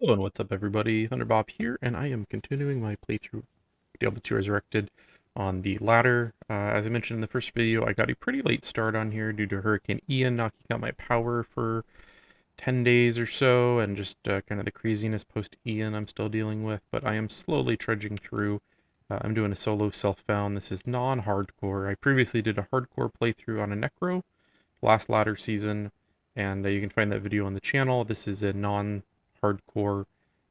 Hello and what's up everybody, Thunderbob here, and I am continuing my playthrough of Diablo 2 Resurrected on the ladder. As I mentioned in the first video, I got a pretty late start on here due to Hurricane Ian knocking out my power for 10 days or so, and just kind of the craziness post-Ian I'm still dealing with, but I am slowly trudging through. I'm doing a solo self-found. This is non-hardcore. I previously did a hardcore playthrough on a Necro last ladder season, and you can find that video on the channel. This is a non-hardcore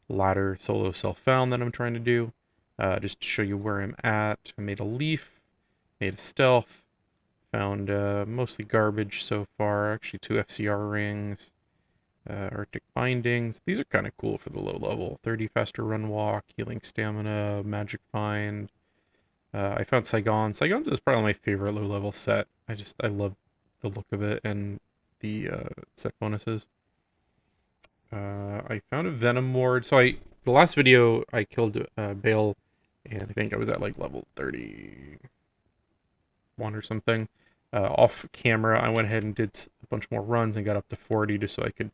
ladder solo self-found that I'm trying to do, just to show you where I'm at. I made a leaf, made a stealth, found mostly garbage so far, actually 2 FCR rings, Arctic bindings. These are kind of cool for the low level. 30 faster run walk, healing stamina, magic find. I found Saigon. Saigon's is probably my favorite low level set. I love the look of it and the set bonuses. I found a Venom Ward. The last video I killed Bale, and I think I was at like level 31 or something. Off camera, I went ahead and did a bunch more runs and got up to 40 just so I could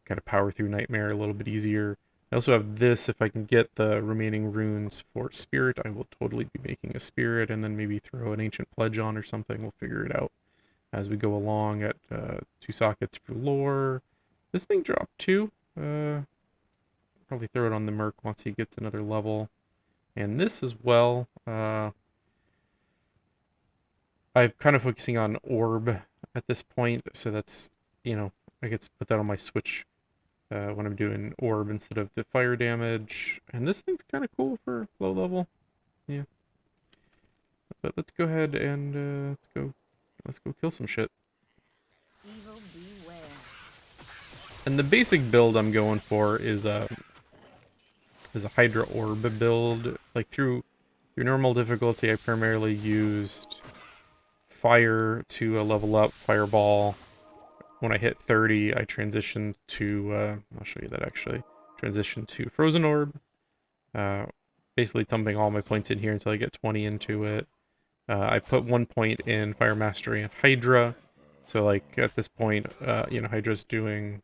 kind of power through Nightmare a little bit easier. I also have this. If I can get the remaining runes for Spirit, I will totally be making a Spirit and then maybe throw an Ancient Pledge on or something. We'll figure it out as we go along at 2 sockets for lore. This thing dropped 2. Probably throw it on the Merc once he gets another level. And this as well. I'm kind of focusing on Orb at this point, so that's, I get to put that on my Switch when I'm doing Orb instead of the fire damage. And this thing's kind of cool for low level. Yeah. But let's go ahead and let's go kill some shit. Evil beware. And the basic build I'm going for is a Hydra Orb build. Like through normal difficulty, I primarily used fire to level up Fireball. When I hit 30, I transitioned to I'll show you that actually. Transitioned to Frozen Orb. Basically dumping all my points in here until I get 20 into it. I put 1 point in Fire Mastery and Hydra. So like at this point, Hydra's doing.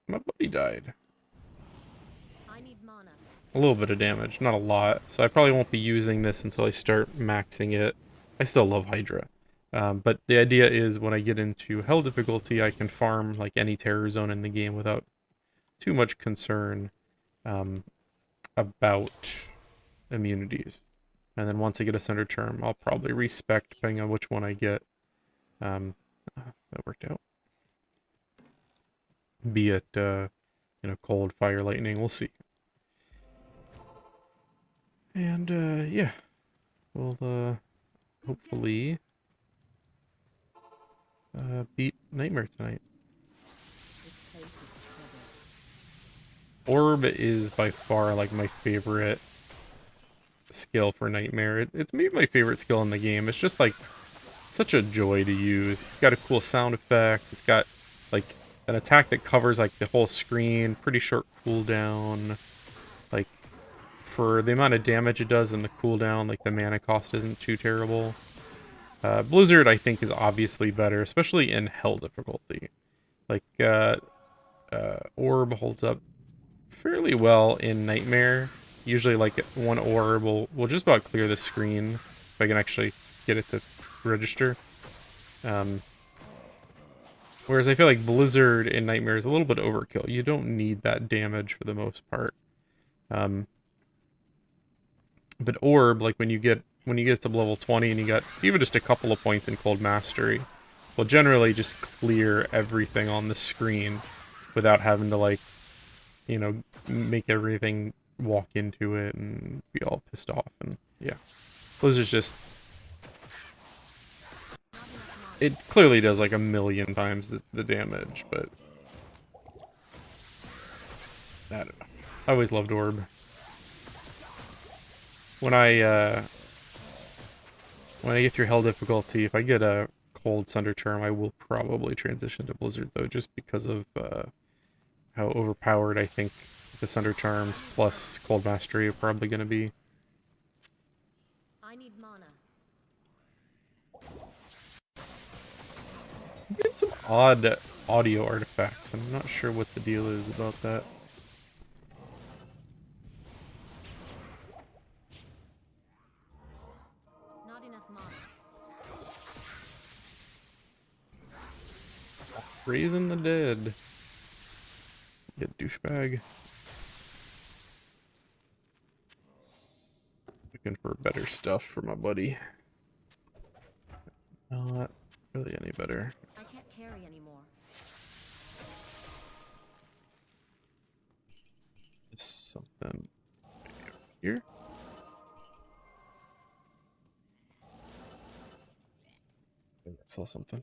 My buddy died. I need mana. A little bit of damage, not a lot. So I probably won't be using this until I start maxing it. I still love Hydra. But the idea is when I get into Hell difficulty, I can farm like any terror zone in the game without too much concern about immunities. And then once I get a center term, I'll probably respec depending on which one I get. That worked out. Be it, cold, fire, lightning, we'll see. And, yeah. We'll, hopefully, beat Nightmare tonight. This place is Orb is by far, like, my favorite skill for Nightmare. It's maybe my favorite skill in the game. It's just, like, such a joy to use. It's got a cool sound effect. It's got, like, an attack that covers, like, the whole screen. Pretty short cooldown. Like, for the amount of damage it does and the cooldown, like, the mana cost isn't too terrible. Blizzard, I think, is obviously better, especially in Hell difficulty. Like, Orb holds up fairly well in Nightmare. Usually, like, 1 Orb will just about clear the screen, if I can actually get it to register. Whereas I feel like Blizzard in Nightmare is a little bit overkill. You don't need that damage for the most part. But Orb, like when you get to level 20 and you got even just a couple of points in Cold Mastery, will generally just clear everything on the screen without having to, like, make everything walk into it and be all pissed off. And yeah, Blizzard's just, it clearly does like a million times the damage, but I don't know. I always loved Orb. When I get through Hell difficulty, if I get a Cold Thunder term, I will probably transition to Blizzard though, just because of how overpowered I think the Thunder Charms plus Cold Mastery are probably going to be. I need mana. I'm getting some odd audio artifacts. I'm not sure what the deal is about that. Raising the dead. You douchebag. Looking for better stuff for my buddy. It's not really any better. I can't carry anymore. Is something here? I think I saw something.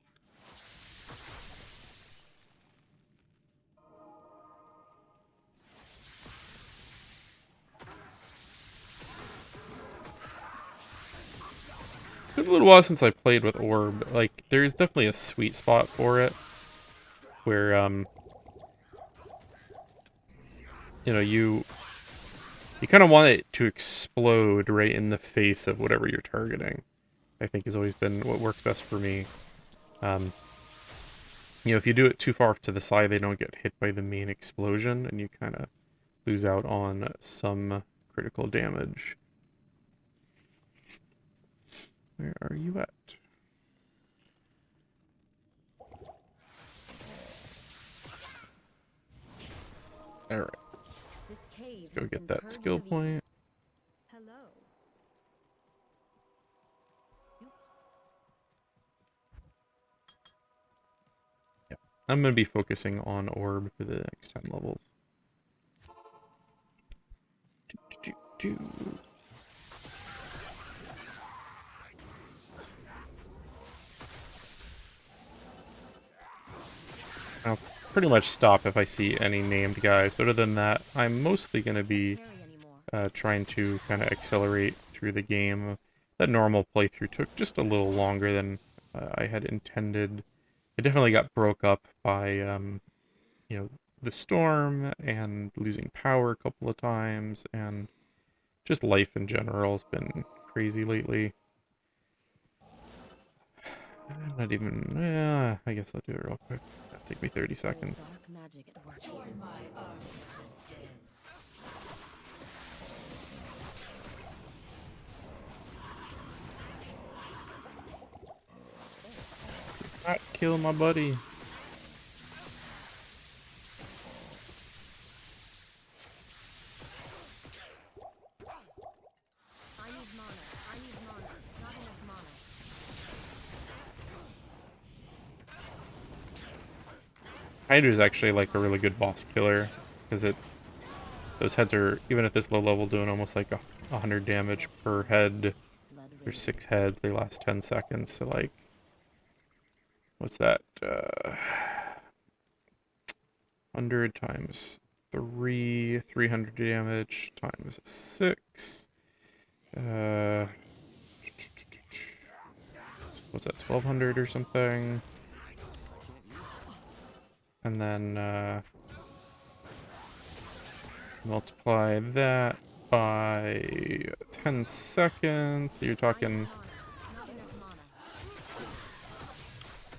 It's been a little while since I played with Orb. Like, there's definitely a sweet spot for it. Where, you know, you kind of want it to explode right in the face of whatever you're targeting. I think has always been what works best for me. You know, if you do it too far to the side, they don't get hit by the main explosion, and you kind of lose out on some critical damage. Where are you at? Alright, This cave let's go has get been that purged skill of evil. point. Hello. Yeah, I'm going to be focusing on Orb for the next 10 levels. I'll pretty much stop if I see any named guys, but other than that, I'm mostly going to be Carry anymore. trying to kind of accelerate through the game. That normal playthrough took just a little longer than I had intended. It definitely got broke up by, you know, the storm and losing power a couple of times, and just life in general has been crazy lately. I'm not even, yeah, I guess I'll do it real quick. That'll take me 30 seconds. There's dark magic at work here. Not kill my buddy. I need mana. I need mana. Not enough mana. Hydra is actually like a really good boss killer, because those heads are, even at this low level, doing almost like 100 damage per head. Blood There's rage. 6 heads, they last 10 seconds, so like, what's that? 100 times 3, 300 damage times 6. What's that, 1200 or something? And then multiply that by 10 seconds. So you're I need talking, mana. Not enough mana.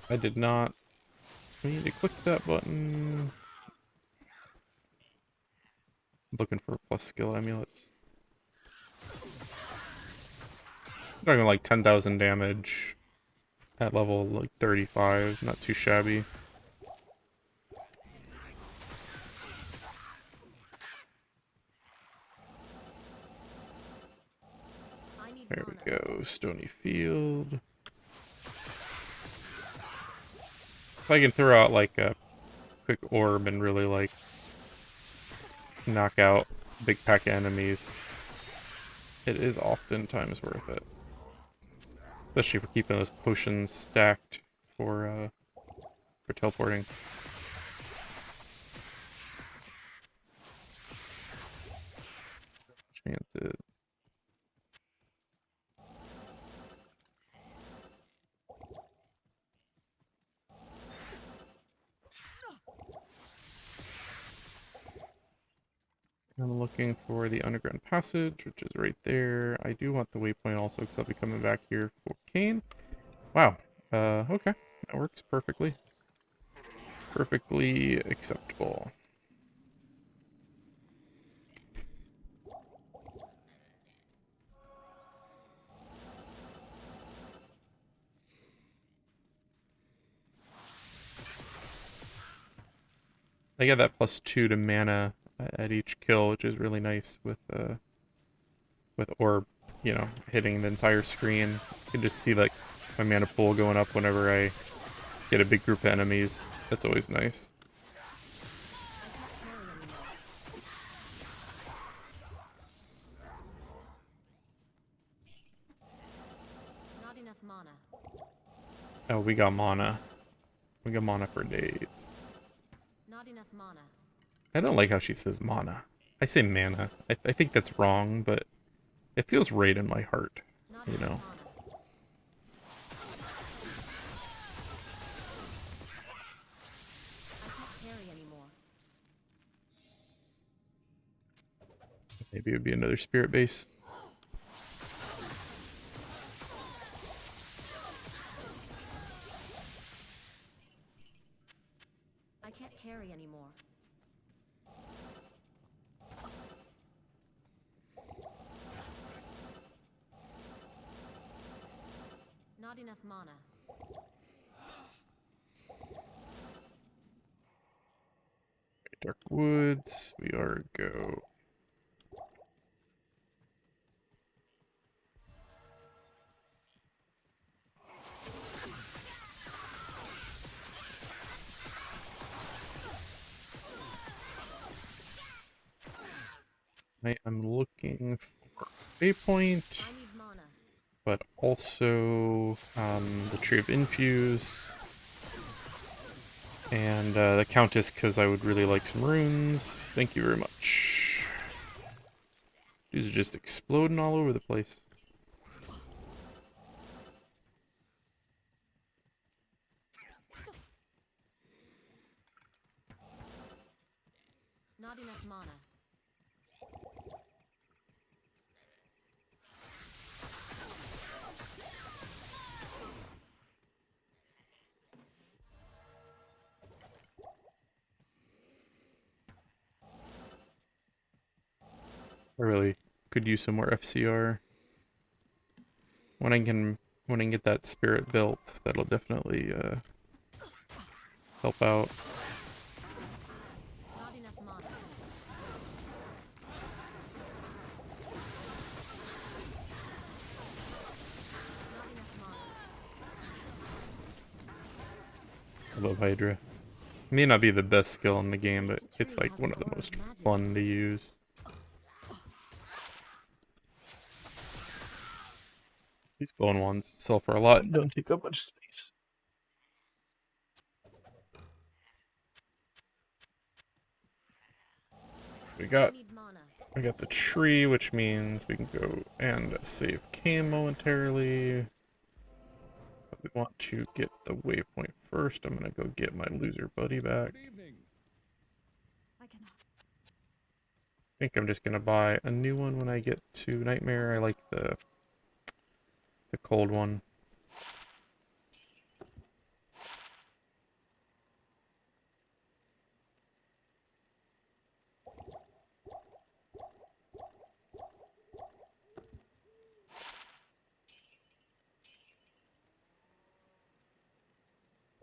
I did not need to click that button. Looking for plus skill amulets. Talking like 10,000 damage at level like 35, not too shabby. I need There mana. we go, Stony Field. If I can throw out like a quick orb and really like knock out big pack of enemies, it is oftentimes worth it. Especially for keeping those potions stacked for teleporting. Chances. I'm looking for the underground passage, which is right there. I do want the waypoint also, because I'll be coming back here for Kane. Wow. Okay. That works perfectly. Perfectly acceptable. I get that +2 to mana at each kill, which is really nice with Orb, you know, hitting the entire screen. You can just see like my mana pool going up whenever I get a big group of enemies. That's always nice. Not enough mana. Oh, we got mana. We got mana for days. Not enough mana. I don't like how she says mana. I say mana. I think that's wrong, but it feels right in my heart, Not you enough know. mana. I can't carry anymore. Maybe it would be another spirit base. I can't carry anymore. Not enough mana. Dark Woods. We are go. I am looking for Waypoint, I need mana. but also the Tree of Infuse and the Countess, because I would really like some runes. Thank you very much. These are just exploding all over the place. Not enough mana. I really could use some more FCR. When I can get that spirit built, that'll definitely help out. Not enough mana. Not enough mana. I love Hydra. May not be the best skill in the game, but it's like one of the most fun to use. These bone ones sell for a lot and don't take up much space. We got the tree, which means we can go and save Cam momentarily. But we want to get the waypoint first. I'm gonna go get my loser buddy back. I cannot. I think I'm just gonna buy a new one when I get to Nightmare. I like the cold one.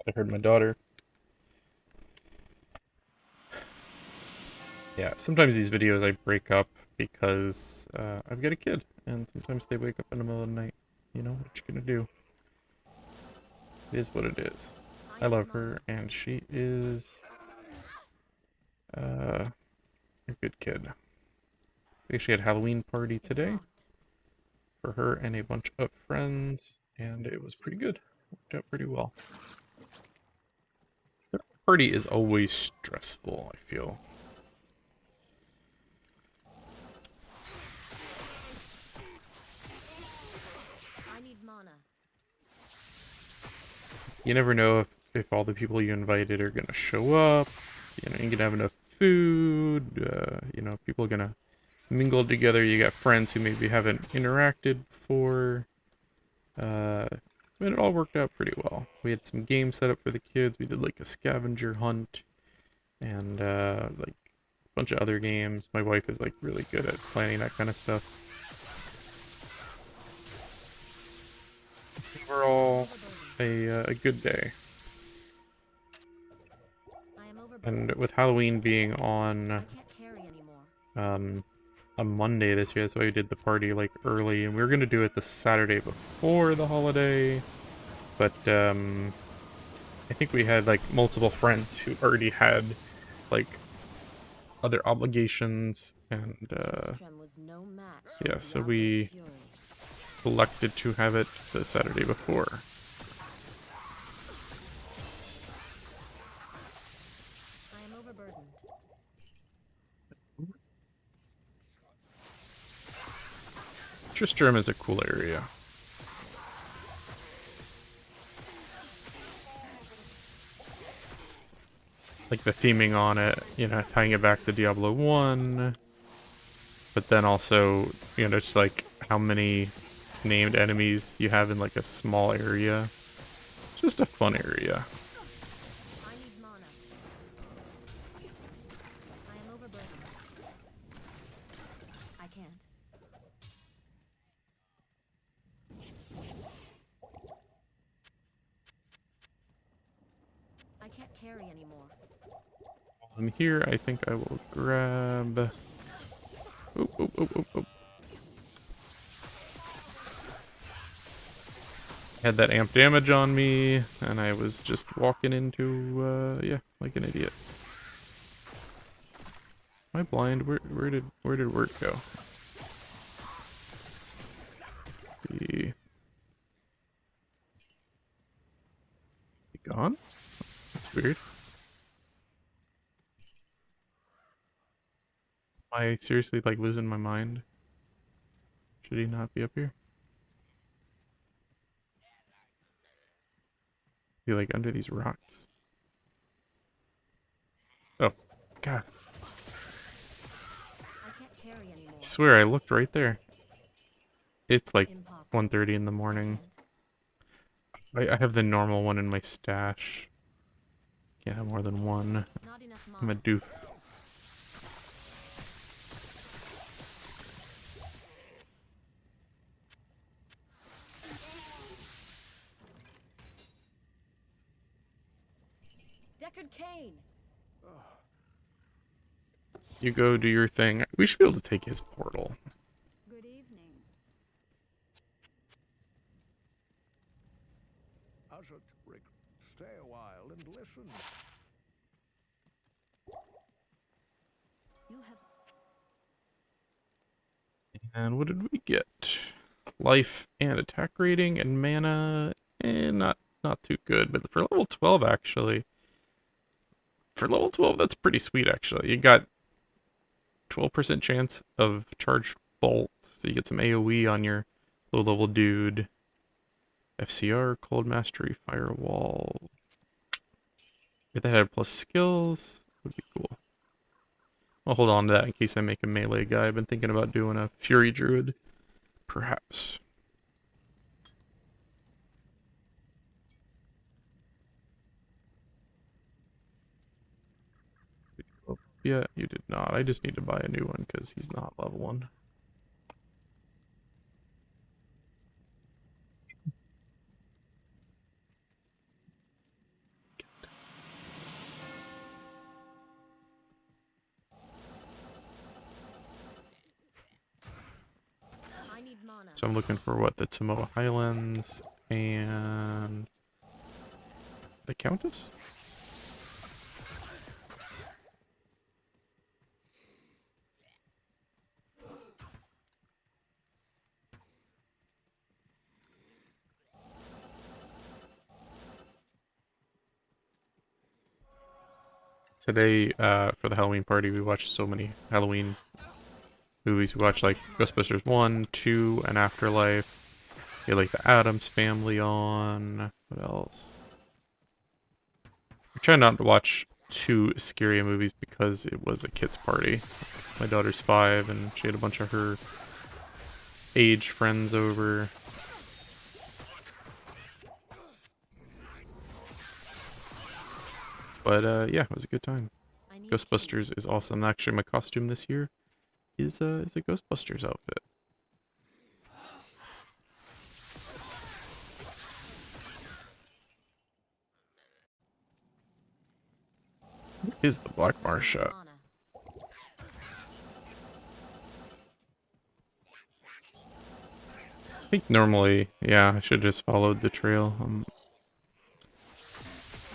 I heard my daughter. Yeah, sometimes these videos I break up because I've got a kid, and sometimes they wake up in the middle of the night. You know, what you gonna do? It is what it is. I love her, and she is a good kid. We actually had a Halloween party today for her and a bunch of friends, and it was pretty good. Worked out pretty well. The party is always stressful, I feel. I need mana. You never know if all the people you invited are gonna show up. You know, you can have enough food. You know, people are gonna mingle together. You got friends who maybe haven't interacted before. But it all worked out pretty well. We had some games set up for the kids. We did like a scavenger hunt and like a bunch of other games. My wife is like really good at planning that kind of stuff. Overall, a good day. I am overburdened. And with Halloween being I on can't carry anymore. a Monday this year, that's why we did the party like early, and we were gonna do it the Saturday before the holiday, but I think we had like multiple friends who already had like other obligations, and Tristram was no match for yeah, so Diablo's we fury. elected to have it the Saturday before. I am overburdened. Tristram is a cool area. Like the theming on it, you know, tying it back to Diablo 1, but then also, you know, just like how many named enemies you have in like a small area. Just a fun area. I need mana. I am overburdened. I can't. I can't carry anymore. While I'm here, I think I will grab... Oop, oop, oop, oop, oop. Had that amp damage on me, and I was just walking into, yeah, like an idiot. Am I blind? Where did word go? Be gone? That's weird. Am I seriously like losing my mind? Should he not be up here? Is he like under these rocks? Oh, God. I can't carry anymore. I swear I looked right there. It's like Impossible. 1:30 in the I morning. can't. I have the normal one in my stash. Can't have more than one. Not enough I'm a mana. doof. Deckard Cain. You go do your thing. We should be able to take his portal. Good evening. Usher Rick, stay a while and listen. You have And what did we get? Life and attack rating and mana. Not too good, but for level 12 actually. For level 12, that's pretty sweet actually. You got 12% chance of charged bolt, so you get some AoE on your low level dude. FCR, Cold Mastery, Firewall. If that had plus skills, would be cool. I'll hold on to that in case I make a melee guy. I've been thinking about doing a Fury Druid, perhaps. Yeah, you did not. I just need to buy a new one because he's not level 1. I need mana. So I'm looking for what? The Samoa Highlands and the Countess? Today, for the Halloween party, we watched so many Halloween movies. We watched like Ghostbusters 1, 2, and Afterlife. We had like the Addams Family on. What else? I try not to watch too scary movies because it was a kid's party. My daughter's 5 and she had a bunch of her age friends over. But yeah, it was a good time. I need Ghostbusters is awesome. Actually, my costume this year is a Ghostbusters outfit. Is the Black Mars Not enough shot? mana. I think normally, yeah, I should just followed the trail.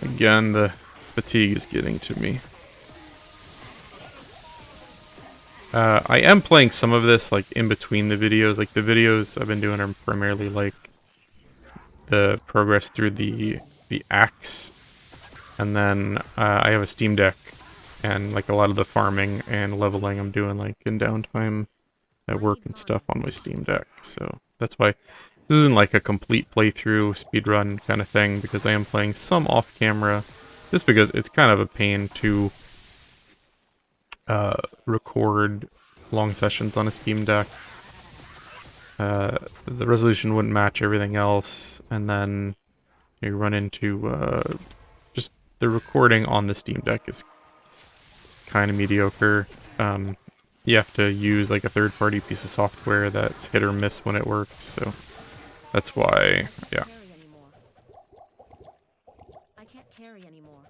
Again, the fatigue is getting to me. I am playing some of this like in between the videos. Like the videos I've been doing are primarily like the progress through the axe, and then I have a Steam Deck, and like a lot of the farming and leveling I'm doing like in downtime at work and stuff on my Steam Deck. So that's why this isn't like a complete playthrough speedrun kind of thing, because I am playing some off camera, just because it's kind of a pain to record long sessions on a Steam Deck. The resolution wouldn't match everything else, and then you run into just the recording on the Steam Deck is kind of mediocre. You have to use like a third-party piece of software that's hit or miss when it works, so that's why, yeah. Carry anymore. I can't carry anymore.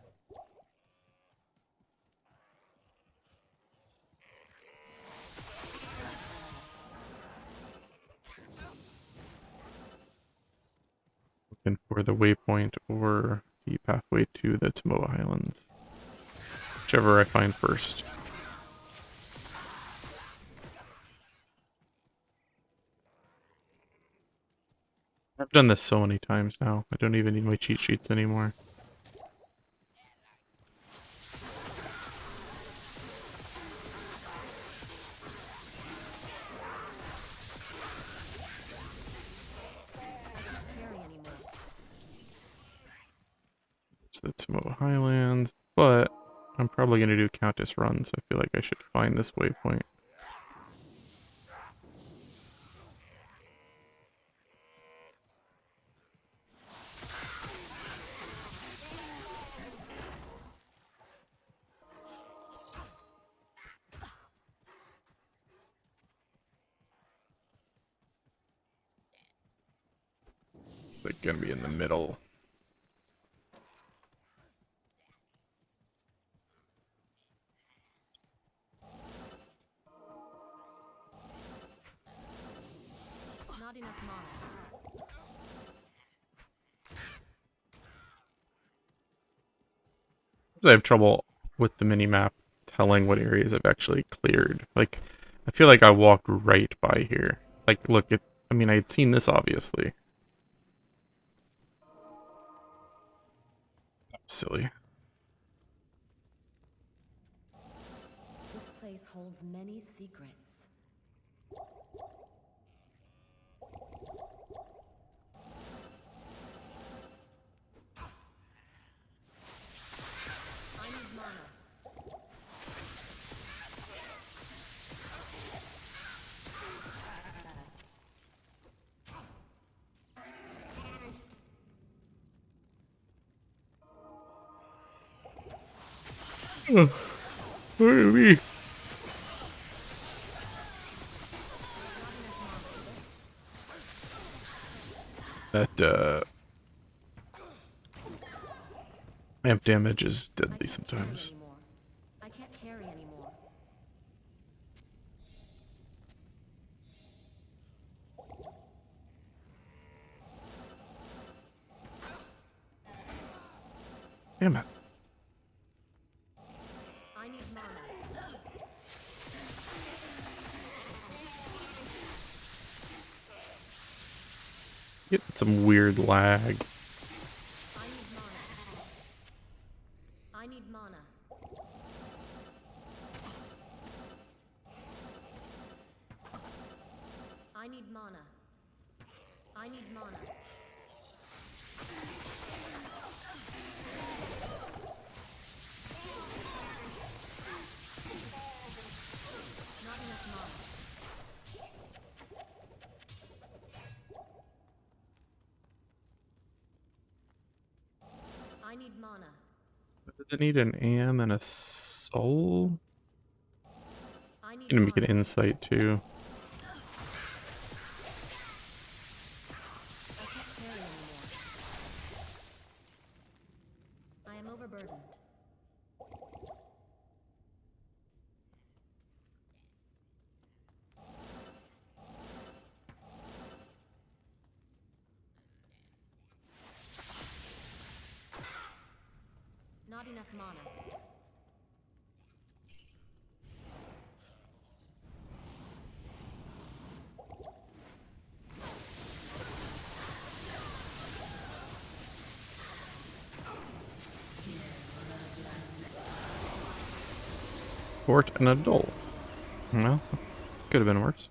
Looking for the waypoint or the pathway to the Tomoa Highlands. Whichever I find first. I've done this so many times now. I don't even need my cheat sheets anymore. I can't carry anymore. It's the Tomoa Highlands, but I'm probably going to do Countess runs. I feel like I should find this waypoint. It's like going to be in the middle. Not enough mana. I have trouble with the minimap telling what areas I've actually cleared. Like, I feel like I walked right by here. Like, look, I mean, I had seen this, obviously. Silly. This place holds many secrets. I need mana. What do we? That, amp damage is I deadly can't sometimes. carry anymore. I can't carry anymore. Damn it. I need mana. Getting some weird lag. I need mana. I need mana. I need mana. I need mana. Not enough mana. I need mana. Does it need an AM and a soul? I need Gonna make an mana. insight too. I can't carry anymore. I am overburdened. enough mana. Fort and a dull. Well, could have been worse.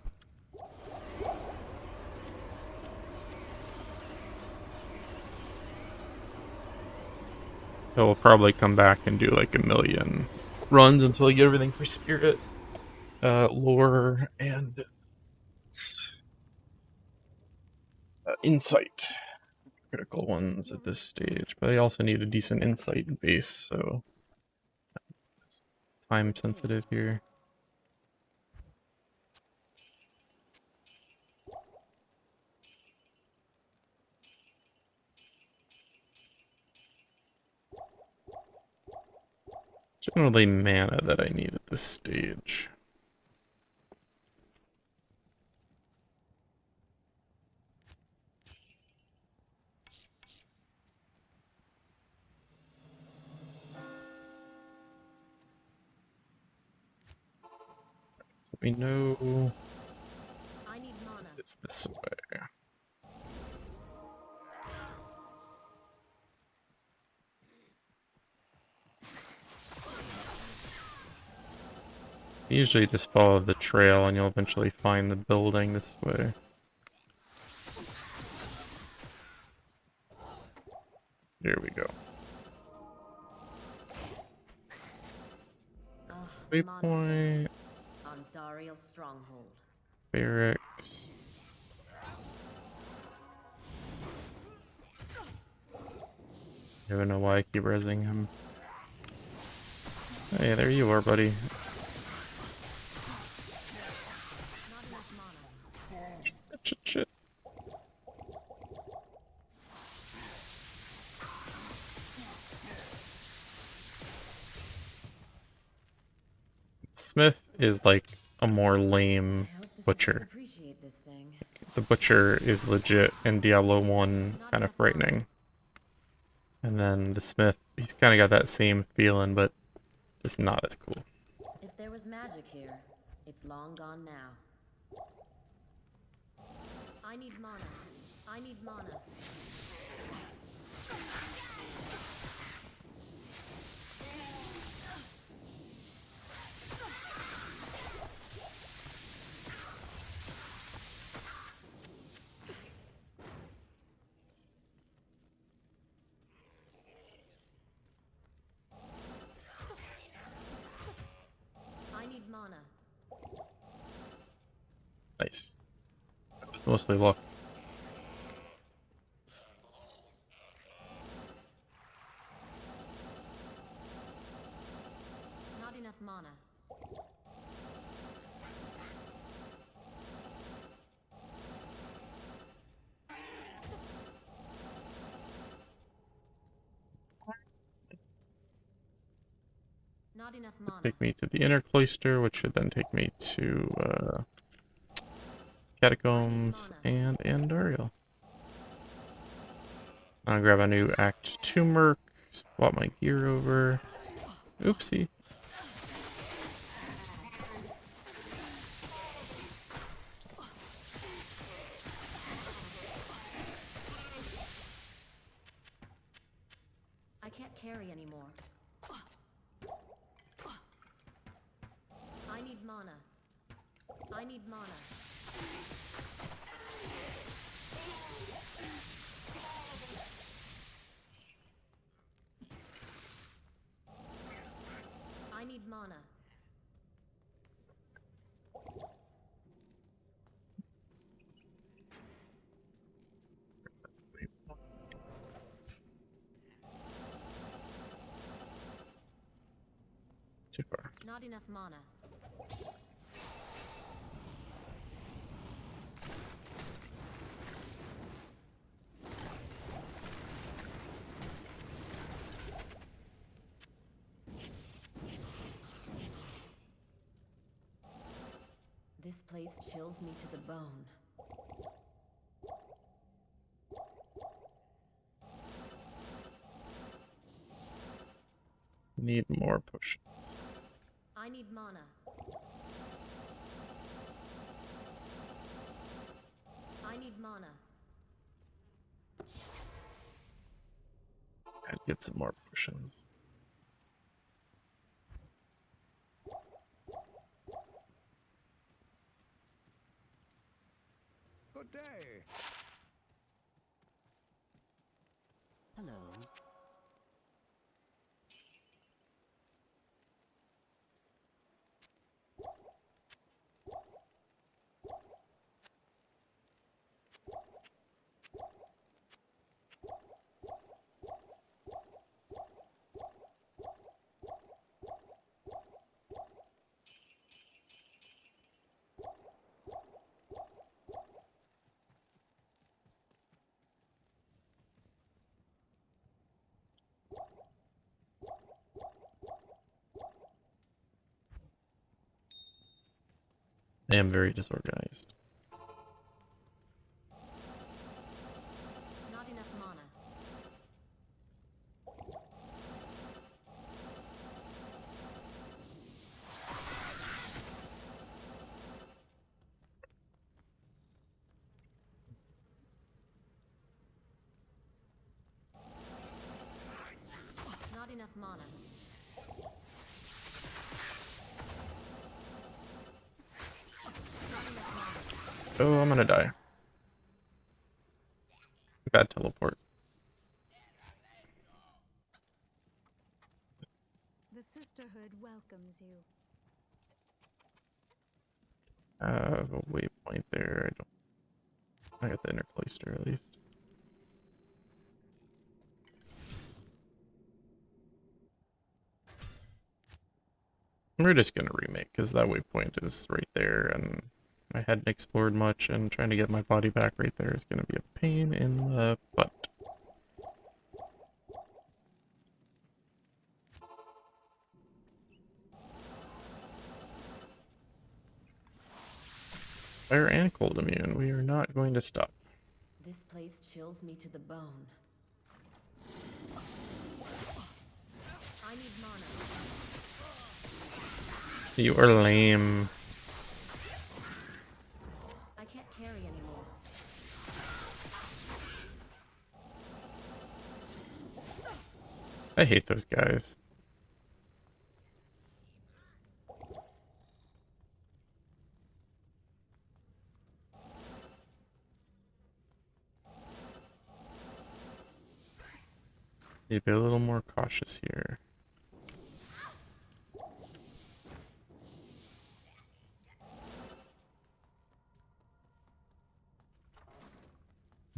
He'll probably come back and do like a million runs until I get everything for spirit, lore, and insight. Critical ones at this stage, but I also need a decent insight base, so it's time sensitive here. Generally mana that I need at this stage. So we know I need mana. it's this way. Usually just follow the trail and you'll eventually find the building this way. Here we go. Waypoint, On Dariel's stronghold. barracks. I don't even know why I keep rezzing him. Hey, there you are, buddy. Not enough mana. Shit. Smith is like a more lame butcher. Appreciate this thing. The butcher is legit in Diablo 1 kind of frightening. And then the smith, he's kind of got that same feeling, but just not as cool. If there was magic here, it's long gone now. I need mana. I need mana. I need mana. Nice. That was mostly luck. Not enough mana. Not enough mana. Take me to the inner cloister, which should then take me to catacombs and Andariel. I'll grab a new Act 2 Merc, swap my gear over. Oopsie. I can't carry anymore. I need mana. I need mana. I need mana. Too far. Not enough mana. This place chills me to the bone. Need more potions. I need mana. I need mana. I'd get some more potions. Good day. Hello. I am very disorganized. Not enough mana. Not enough mana. Not enough mana. Oh, I'm gonna die. Bad teleport. The sisterhood welcomes you. I have a waypoint there. I got the inner cloister at least. We're just gonna remake because that waypoint is right there, and I hadn't explored much, and trying to get my body back right there is gonna be a pain in the butt. Fire and cold immune. We are not going to stop. This place chills me to the bone. I need mana. You are lame. I can't carry anymore. I hate those guys. Need to be a little more cautious here.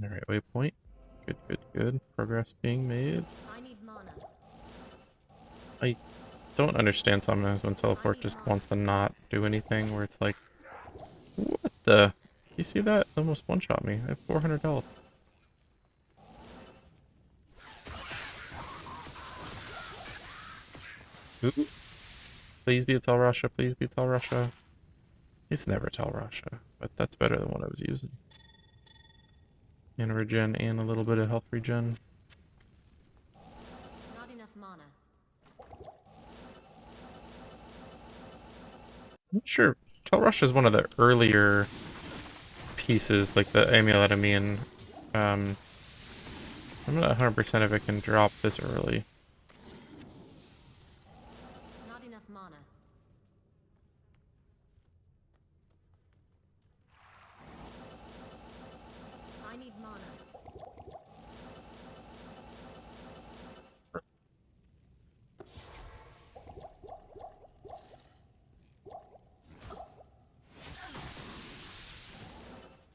Alright, waypoint. Good, good, good. Progress being made. I need mana. I don't understand sometimes when teleport just wants to not do anything, where it's like, what the? You see that? It almost one-shot me. I have 400 health. Ooh. Please be a Tell Russia, please be Tell Russia. It's never Tell Russia, but that's better than what I was using. And a regen and a little bit of health regen. Not enough mana. I'm not sure. Tell Russia is one of the earlier pieces, like the amulet. I mean, I'm not 100% if it can drop this early. Not enough mana. I need mana.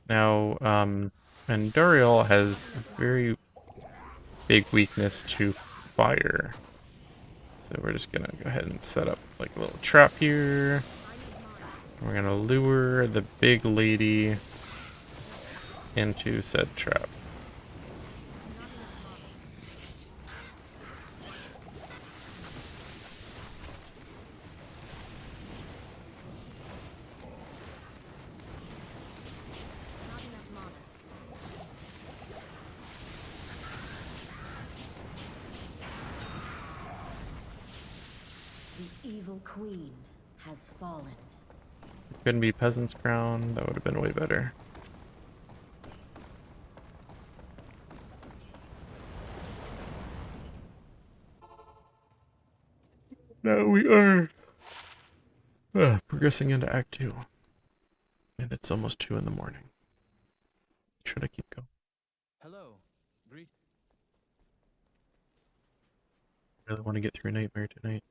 Now, Anduriel has a very big weakness to fire. So we're just gonna go ahead and set up like a little trap here. I need mana. We're gonna lure the big lady into said trap. Not enough mana. Not enough mana. queen has fallen. Couldn't be Peasant's Crown. That would have been way better. Now we are progressing into Act 2. And it's almost 2 in the morning. Should I keep going? Hello. Greet. Really want to get through Nightmare tonight.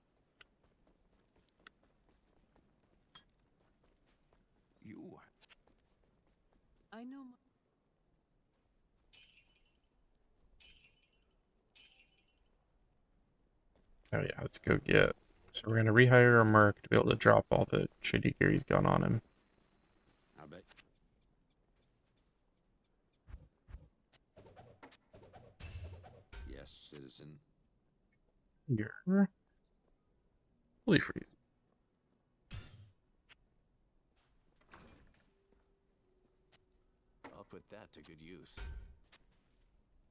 You. I know. Oh yeah, let's go get. So we're gonna rehire a merc to be able to drop all the shitty gear he's got on him. I bet. Yes, citizen. Here. Holy freeze. I'll put that to good use.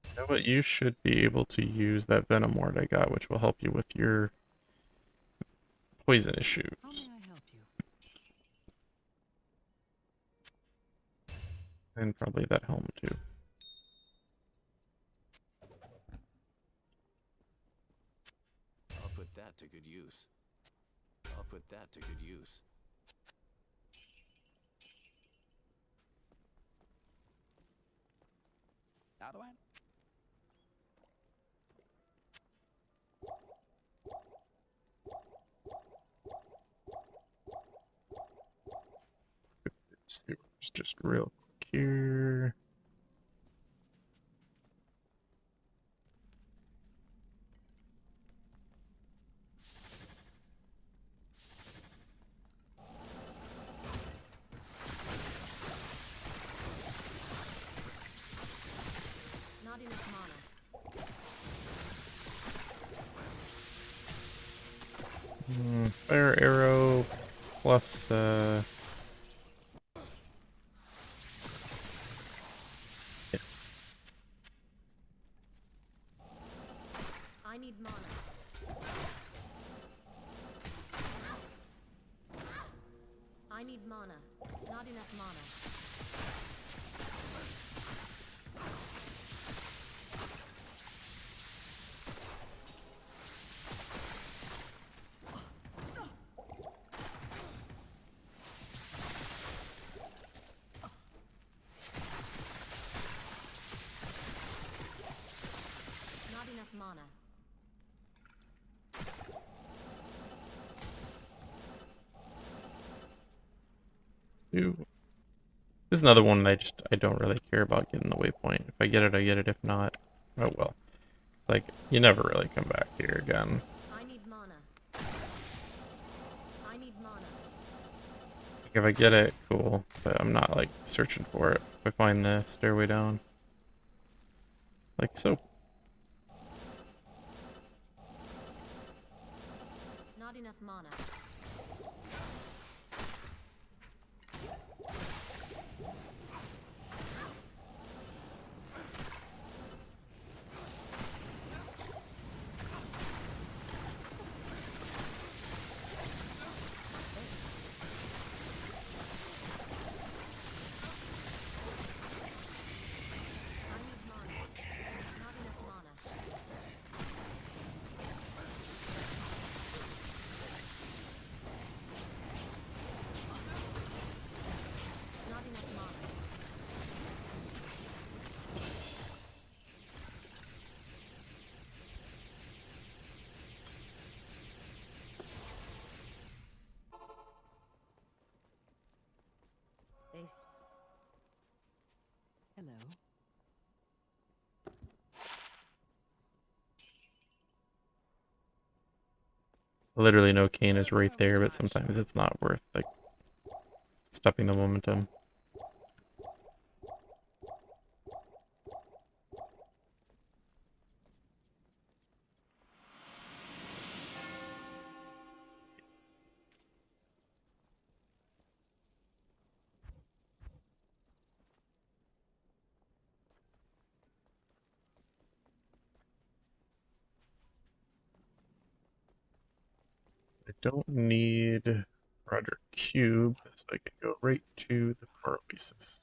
You know what? You should be able to use that Venom Ward I got, which will help you with your poison issues. How may I help you? And probably that helm too. I'll put that to good use. I'll put that to good use. How do I? It's just real quick here. Not enough mana. Fire arrow plus yeah. I need mana. I need mana. Not enough mana. Not enough mana. This is another one that I don't really care about getting the waypoint. If I get it, I get it. If not, oh well. Like, you never really come back here again. I need mana. I need mana. Like, if I get it, cool. But I'm not, like, searching for it. If I find the stairway down. Like so. Not enough mana. I need mana. Not enough mana. Not enough mana. They. Hello. Literally no cane is right there, but sometimes it's not worth, like, stopping the momentum. don't need Roger Cube, so I can go right to the Car Oasis.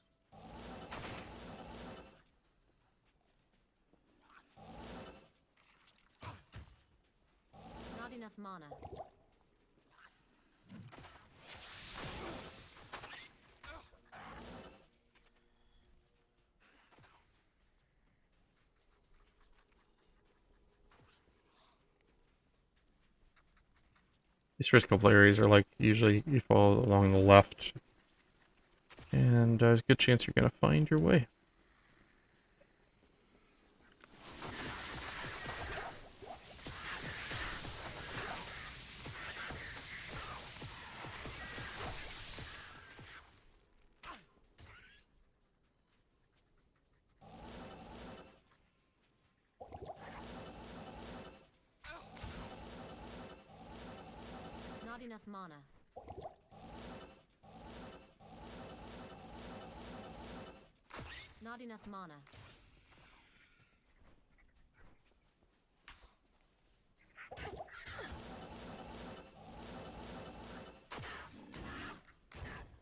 Not enough mana. These first couple areas are like usually you follow along the left, and there's a good chance you're gonna find your way. Not enough mana. Not enough mana.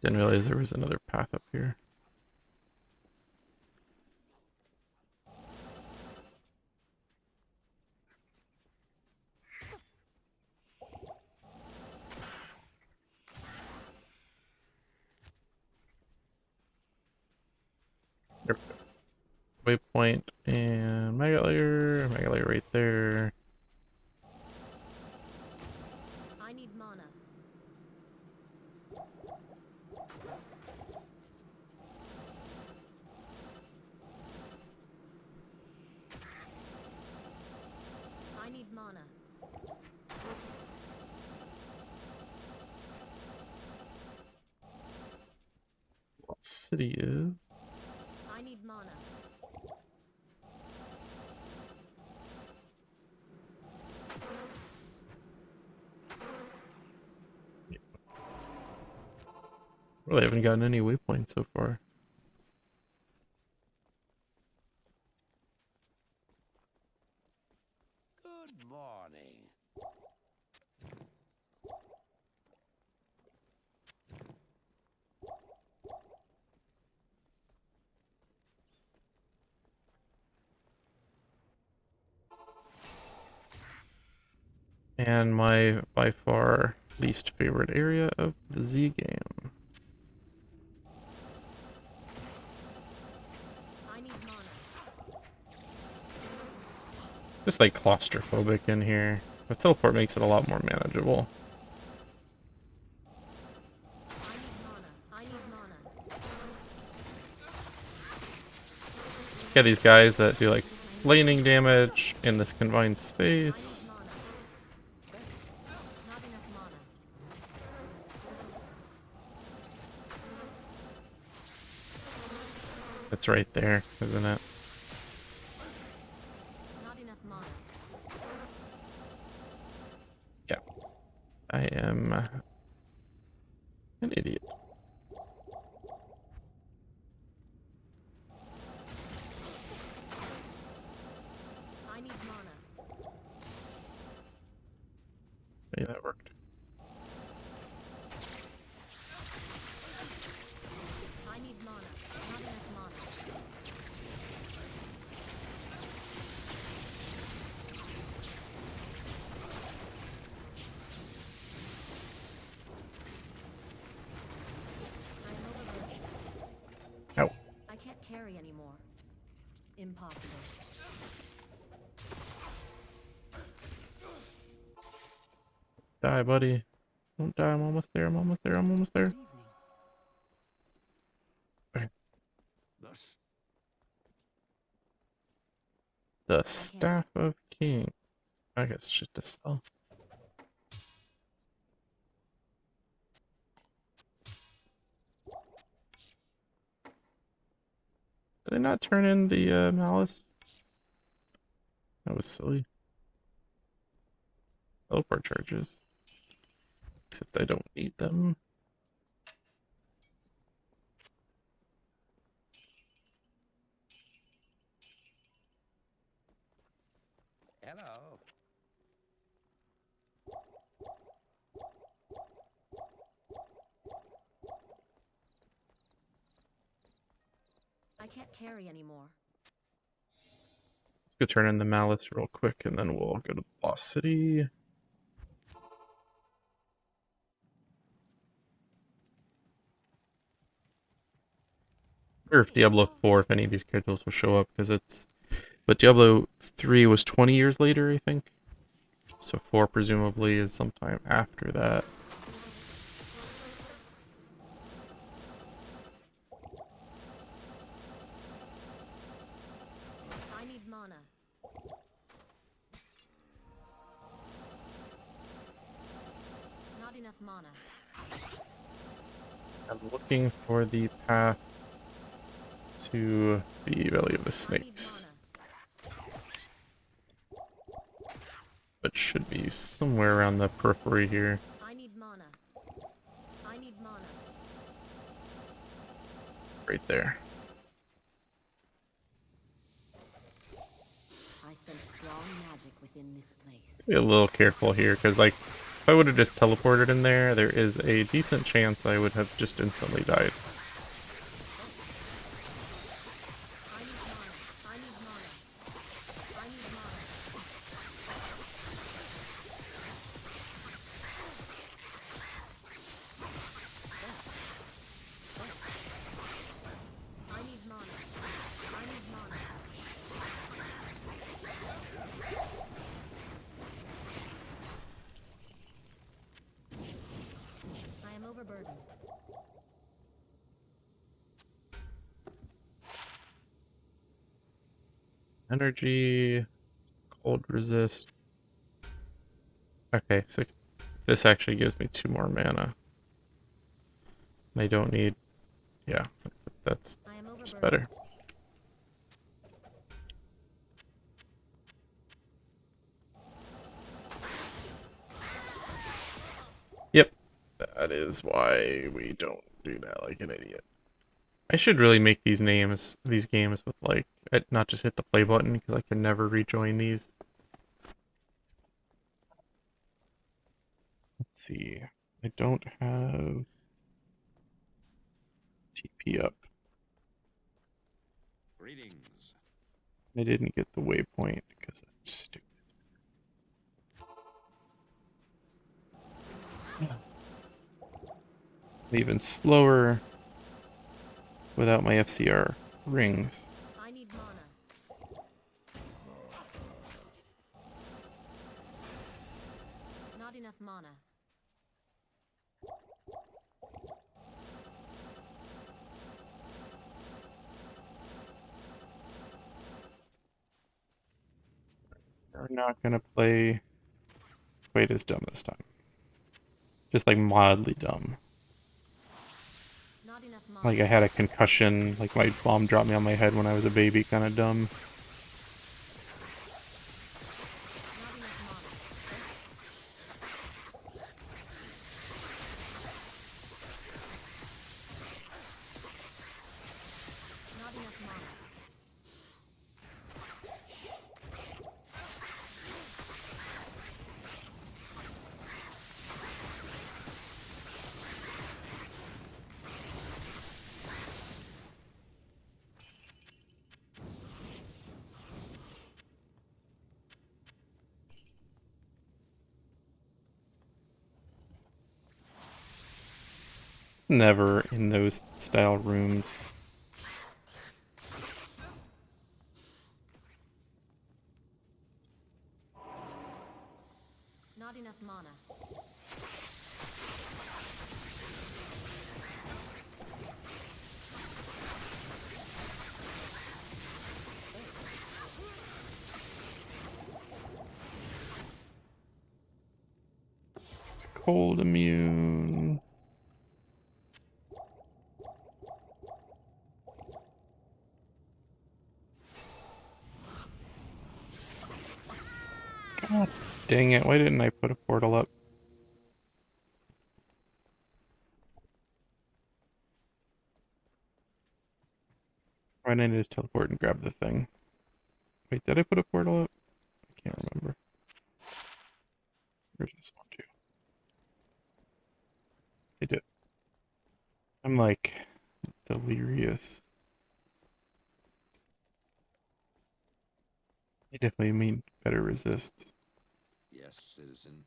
Didn't realize there was another path up here. There we go. Waypoint and mega layer right there. I need mana. I need mana. What city is? I need mana. Really haven't gotten any waypoints so far. Good morning. And my by far least favorite area of the Z game. I need mana. Just like claustrophobic in here. The teleport makes it a lot more manageable. I need mana. I need mana. Yeah, these guys that do like laning damage in this confined space. Mana. Not enough mana. It's right there, isn't it? Not enough mana. Yeah. I am an idiot. I need mana. Yeah, that worked. I need mana. Not enough mana. I'm overloaded. Ow. I can't carry anymore. Impossible. Die, buddy. Don't die, I'm almost there, I'm almost there, I'm almost there. Good evening. Thus, The Staff of King. I guess it's just a spell. Did I not turn in the malice? That was silly. Teleport charges. Except I don't need them. hello. I can't carry anymore. Let's go turn in the Malice real quick, and then we'll go to the Lost City. Or if Diablo 4, if any of these characters will show up, because it's... But Diablo 3 was 20 years later, I think. So 4 presumably is sometime after that. I need mana. Not enough mana. I'm looking for the path to the Valley of the I need Snakes. mana. But should be somewhere around the periphery here. I need mana. I need mana. Right there. I sense strong magic within this place. Be a little careful here, because like, if I would have just teleported in there, there is a decent chance I would have just instantly died. I need mana. I need mana. I need mana. I need mana. I need mana. I am overburdened. Energy, cold resist. Okay, this actually gives me 2 more mana. And I don't need, yeah, that's I am just overburdened. better. Yep, that is why we don't do that like an idiot. I should really make these games with like, not just hit the play button, because I can never rejoin these. Let's see, I don't have TP up. Greetings. I didn't get the waypoint because I'm stupid. Even slower without my FCR rings. I need mana. Not enough mana. We're not gonna play quite as dumb this time. Just like mildly dumb. Not enough mana. Like I had a concussion, like my mom dropped me on my head when I was a baby, kind of dumb. Not enough mana. Not enough mana. Never in those style rooms. Not enough mana. It's cold immune. God dang it, why didn't I put a portal up? Why didn't I just teleport and grab the thing? Wait, did I put a portal up? I can't remember. Where's this one too? I did. I'm like delirious. They definitely mean better resist. Yes, citizen.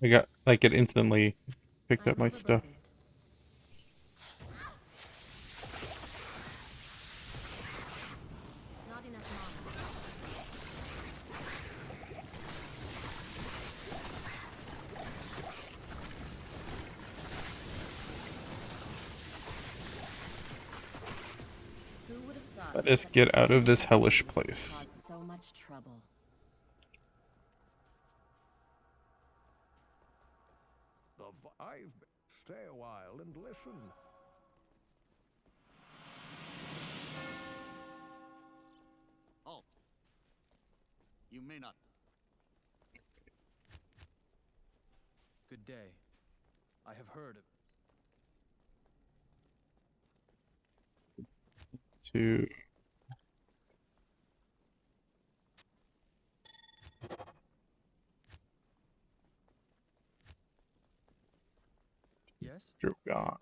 I got like it instantly picked up I'm my stuff. overburdened. Not enough mana. Who would have thought Let that us such a get out of this simple hellish use would place. cause so much trouble? Stay a while and listen. Halt. You may not. Good day. I have heard of... To Yes? Drogon,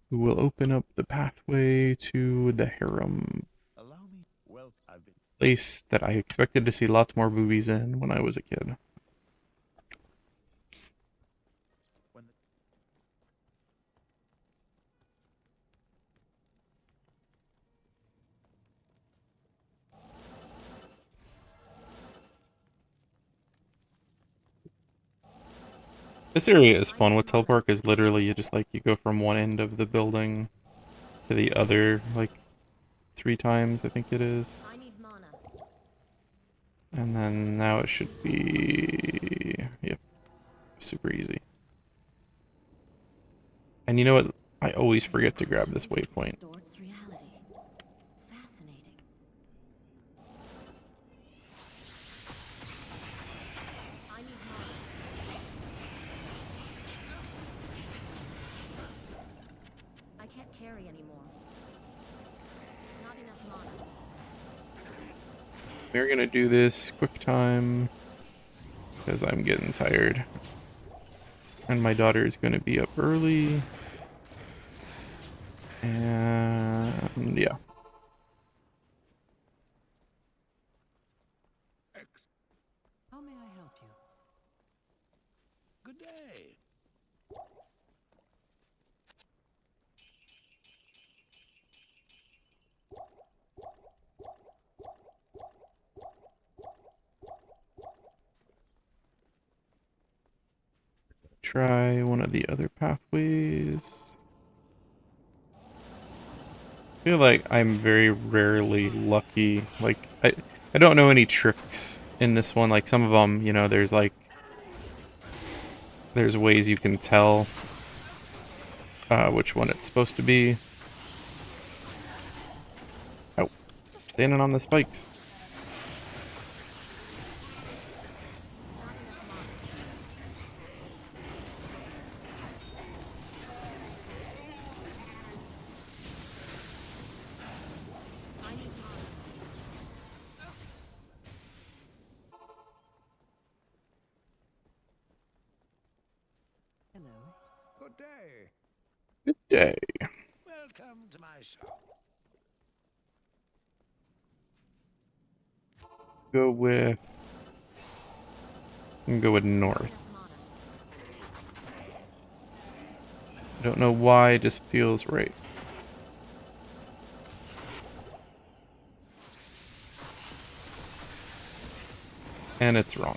who will open up the pathway to the harem, Allow me. Well, I've been. place that I expected to see lots more boobies in when I was a kid. When the... This area is fun with teleport because literally you just like you go from one end of the building to the other like 3 times I think it is. I need mana. And then now it should be, yep, super easy. And you know what? I always forget to grab this waypoint. Distorts reality. Fascinating. I need mana. I can't carry anymore. Not enough mana. We're gonna do this quick time because I'm getting tired. And my daughter is gonna be up early. And yeah. How may I help you? Good day. Try one of the other pathways. I feel like I'm very rarely lucky. Like, I don't know any tricks in this one. Like, some of them, you know, there's like, there's ways you can tell which one it's supposed to be. Oh, standing on the spikes. Not enough mana. I need mana. Hello. Good day. Good day. Welcome to my shop. Go with, I'm gonna go with north. Enough mana. I don't know why, it just feels right. And it's wrong.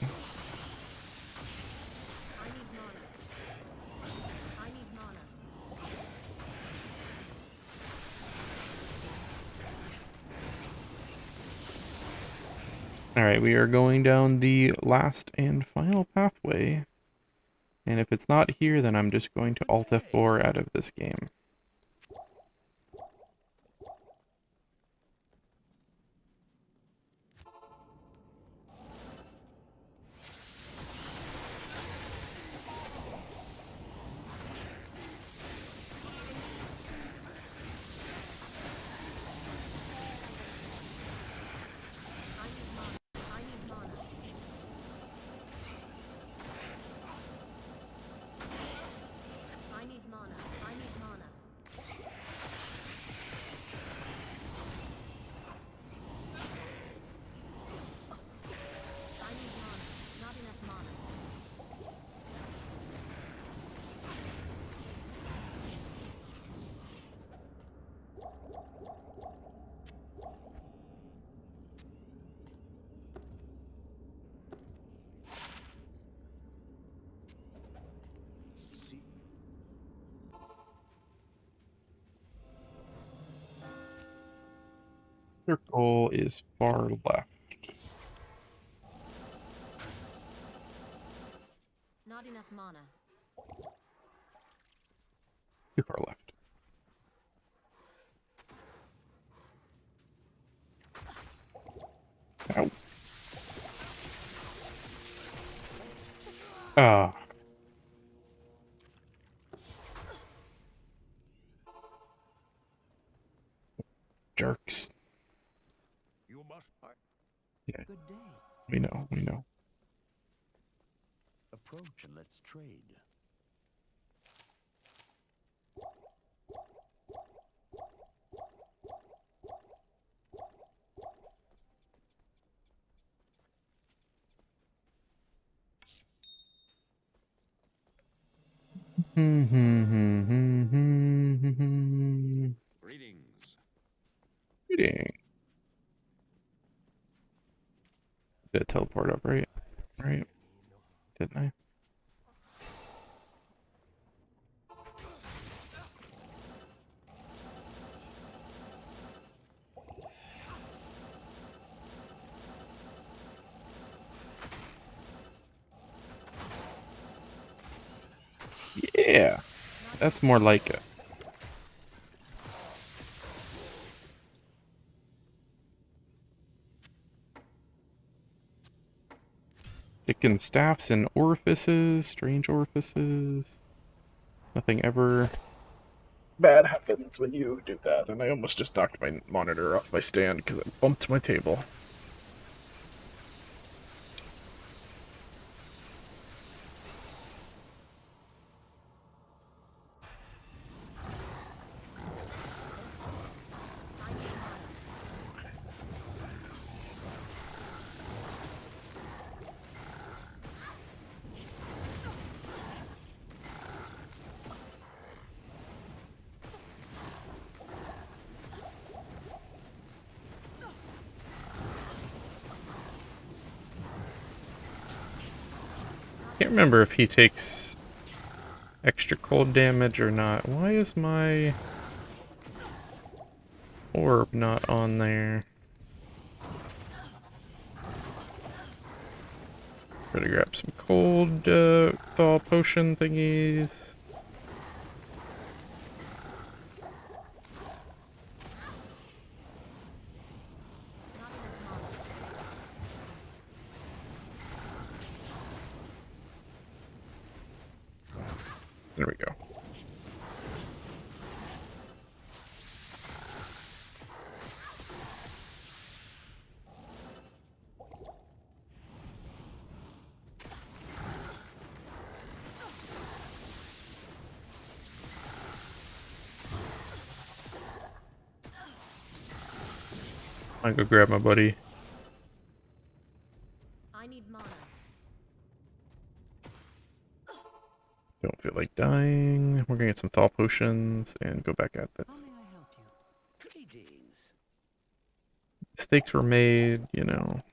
I need mana. I need mana. Alright, we are going down the last and final pathway. And if it's not here, then I'm just going to Alt F4 out of this game. circle is far left. Not enough mana. Too far left. Ow. Ah. Jerks. You must Yeah, Good day. we know, we know. Approach and let's trade. Greetings. Reading. Did it teleport up, right? Right? Didn't I? Yeah, that's more like it. Sticking staffs in orifices, strange orifices. Nothing ever bad happens when you do that, and I almost just knocked my monitor off my stand because I bumped my table. Can't remember if he takes extra cold damage or not. Why is my orb not on there? Try to grab some cold thaw potion thingies. There we go. I go grab my buddy. I need mana. Don't feel like dying. We're gonna get some thaw potions and go back at How this. may I help you? Greetings. Mistakes were made, you know.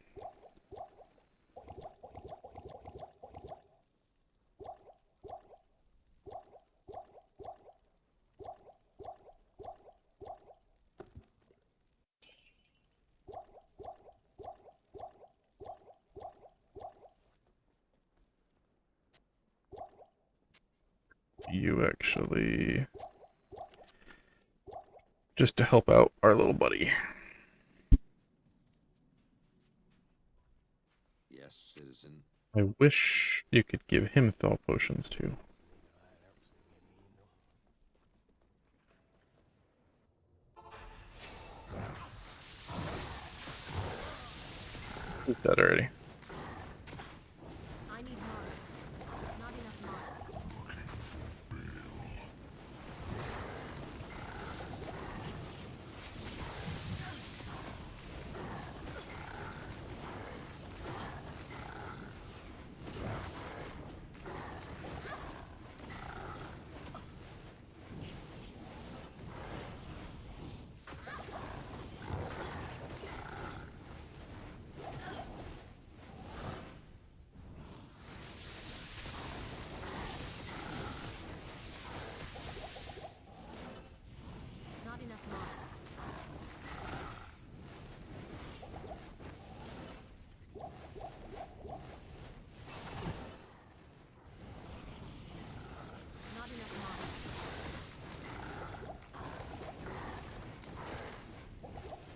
You actually... just to help out our little buddy. Yes, citizen. I wish you could give him thaw potions too. He's dead already. I need mana. Not enough mana.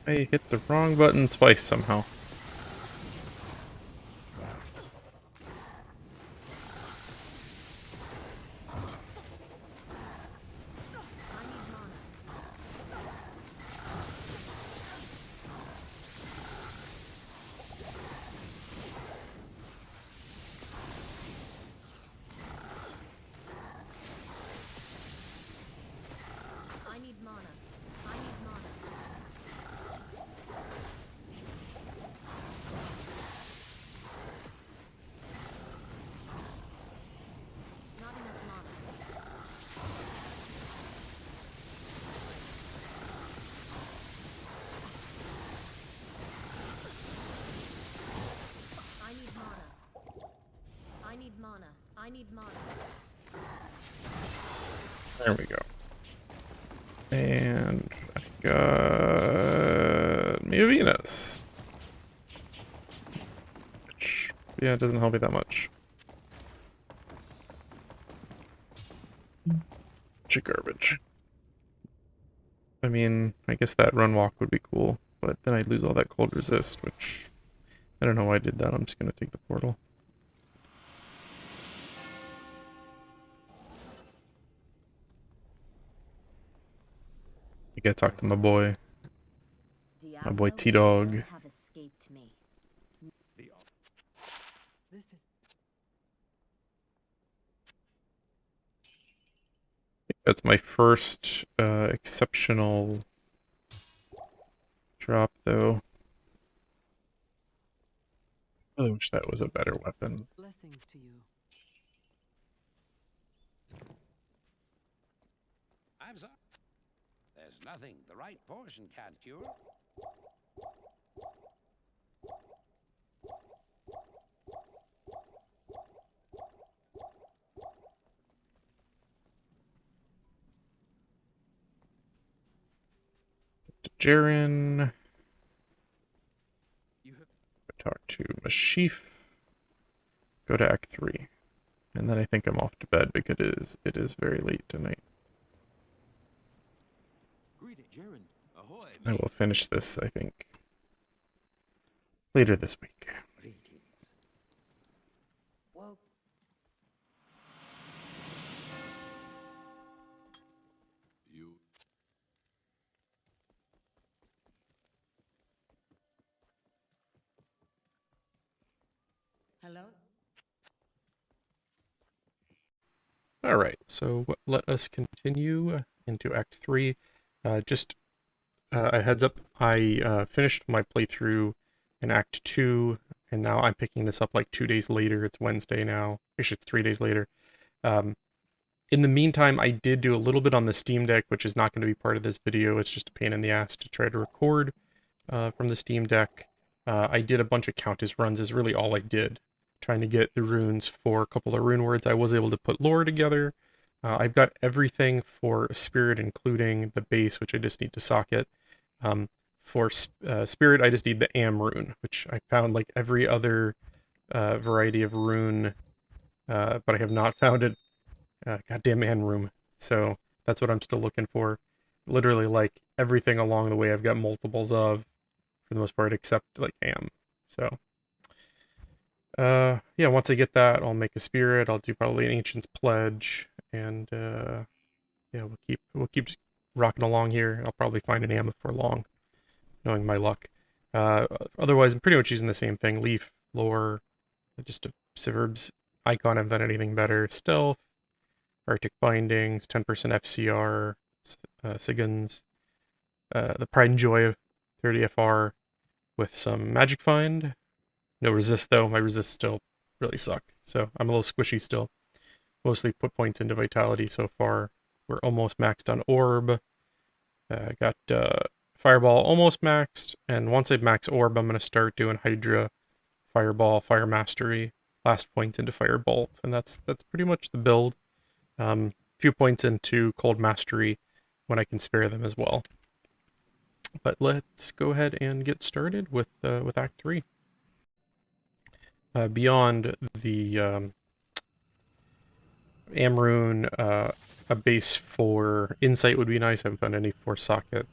I hit the wrong button twice somehow. I need mana. I need mana. Not enough mana. I need mana. I need mana. I need mana. There we go. And I got me a Venus. Which, yeah, it doesn't help me that much. Bunch of garbage. I mean, I guess that run walk would be cool, but then I'd lose all that cold resist, which I don't know why I did that. I'm just gonna take the portal. I gotta talk to my boy Diablo T-Dog. will have escaped me. This is That's my first exceptional drop, though. I wish that was a better weapon. blessings to you. I'm sorry. There's nothing the right portion can't cure. To Jaren. You have Talk to Mashif. Go to Act 3. And then I think I'm off to bed because it is very late tonight. Greeting, Jaren. Ahoy, I mate. will finish this, I think, later this week. Greetings. Well, You. Hello? All right, so let us continue into Act 3. Just a heads up, I finished my playthrough in Act 2, and now I'm picking this up like 2 days later. It's Wednesday now. Actually, it's 3 days later. In the meantime, I did do a little bit on the Steam Deck, which is not going to be part of this video. It's just a pain in the ass to try to record from the Steam Deck. I did a bunch of Countess runs is really all I did. Trying to get the runes for a couple of rune words. I was able to put lore together. I've got everything for Spirit, including the base, which I just need to socket. For Spirit, I just need the Am rune, which I found like every other variety of rune, but I have not found it. Goddamn Am rune. So that's what I'm still looking for. Literally, like everything along the way, I've got multiples of, for the most part, except like Am. So. Yeah, once I get that, I'll make a spirit. I'll do probably an Ancient's Pledge, and yeah, we'll keep just rocking along here. I'll probably find an Am before long, knowing my luck. Otherwise, I'm pretty much using the same thing: Leaf, Lore, just a Sivrb's icon. I haven't done anything better. Stealth, Arctic Bindings, 10% FCR, Sigans, the Pride and Joy of 30 FR with some Magic Find. No resist though. My resist still really suck. So I'm a little squishy still. Mostly put points into vitality so far. We're almost maxed on Orb. Got Fireball almost maxed. And once I max Orb, I'm going to start doing Hydra, Fireball, Fire Mastery. Last points into Firebolt. And that's pretty much the build. Few points into Cold Mastery when I can spare them as well. But let's go ahead and get started with Act 3. Beyond the Amrune, a base for Insight would be nice. I haven't found any for socket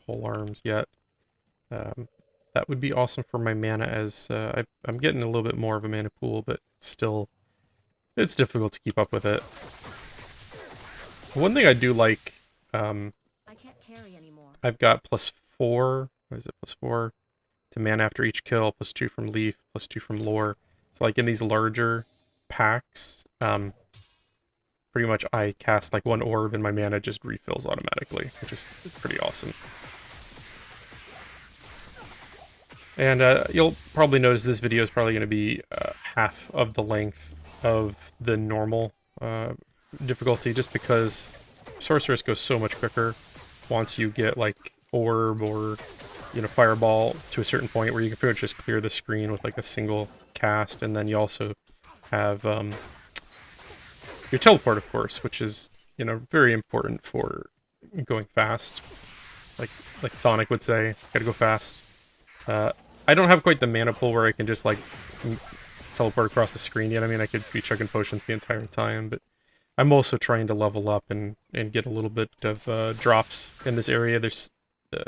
pole arms yet. That would be awesome for my mana, as I'm getting a little bit more of a mana pool, but still, it's difficult to keep up with it. One thing I do like, I can't carry anymore. I've got +4, what is it, +4 to mana after each kill, +2 from leaf, +2 from lore. So like in these larger packs, pretty much I cast like one orb and my mana just refills automatically, which is pretty awesome. And you'll probably notice this video is probably going to be half of the length of the normal difficulty, just because Sorceress goes so much quicker once you get like orb or, you know, fireball to a certain point where you can pretty much just clear the screen with like a single cast. And then you also have your teleport, of course, which is, you know, very important for going fast. Like Sonic would say, gotta go fast. I don't have quite the mana pool where I can just like teleport across the screen yet. I mean, I could be chugging potions the entire time, but I'm also trying to level up and get a little bit of drops in this area. There's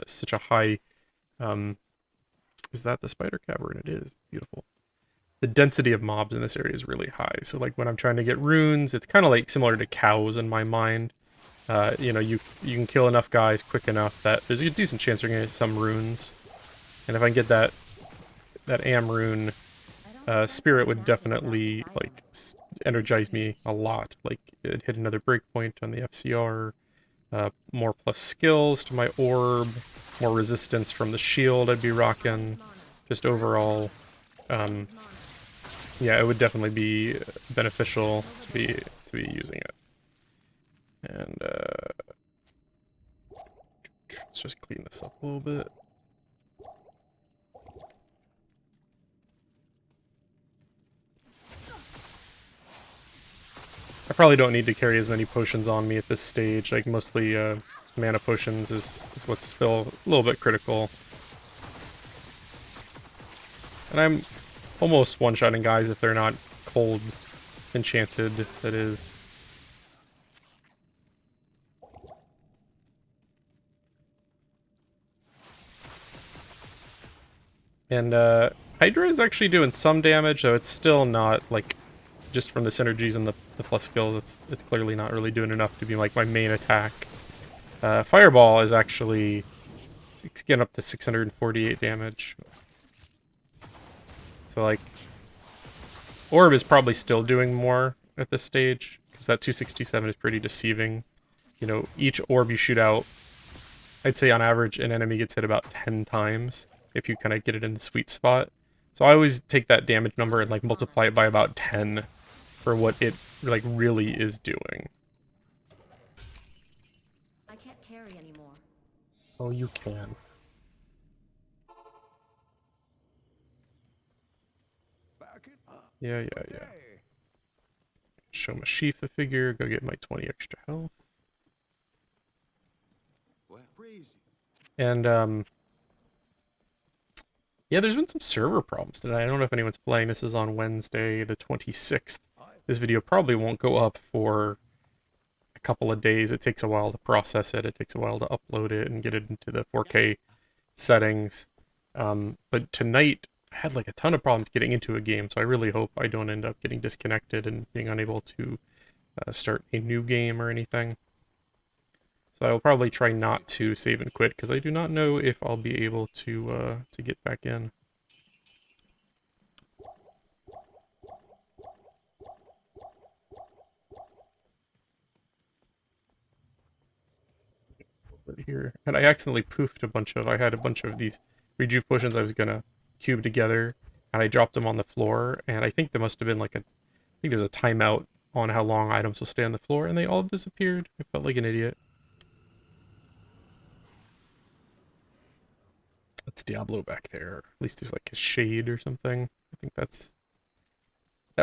such a high... is that the spider cavern? It is. Beautiful. The density of mobs in this area is really high. So like when I'm trying to get runes, it's kind of like similar to cows in my mind. You know, you can kill enough guys quick enough that there's a decent chance you're going to get some runes. And if I can get that Am rune, Spirit would definitely like energize me a lot. Like it'd hit another breakpoint on the FCR, more plus skills to my orb, more resistance from the shield I'd be rocking. Just overall, yeah, it would definitely be beneficial to be using it. And let's just clean this up a little bit. I probably don't need to carry as many potions on me at this stage. Like, mostly mana potions is what's still a little bit critical. And I'm almost one-shotting guys if they're not cold enchanted, that is. And Hydra is actually doing some damage, though it's still not, like, just from the synergies and the plus skills, it's clearly not really doing enough to be like my main attack. Fireball is actually, it's getting up to 648 damage. So like, Orb is probably still doing more at this stage, because that 267 is pretty deceiving. You know, each orb you shoot out, I'd say on average an enemy gets hit about 10 times if you kind of get it in the sweet spot. So I always take that damage number and like multiply it by about 10 for what it like really is doing. I can't carry anymore. Oh, you can. Yeah. Show my Sheath the figure, go get my 20 extra health. And yeah, there's been some server problems today. I don't know if anyone's playing. This is on Wednesday, the 26th. This video probably won't go up for a couple of days. It takes a while to process it. It takes a while to upload it and get it into the 4K settings. But tonight, I had like a ton of problems getting into a game, so I really hope I don't end up getting disconnected and being unable to start a new game or anything. So I will probably try not to save and quit, because I do not know if I'll be able to get back in. Here, and I accidentally poofed a bunch of. I had a bunch of these rejuve potions I was gonna cube together, and I dropped them on the floor. And I think there must have been like I think there's a timeout on how long items will stay on the floor, and they all disappeared. I felt like an idiot. That's Diablo back there. At least there's like a shade or something. I think that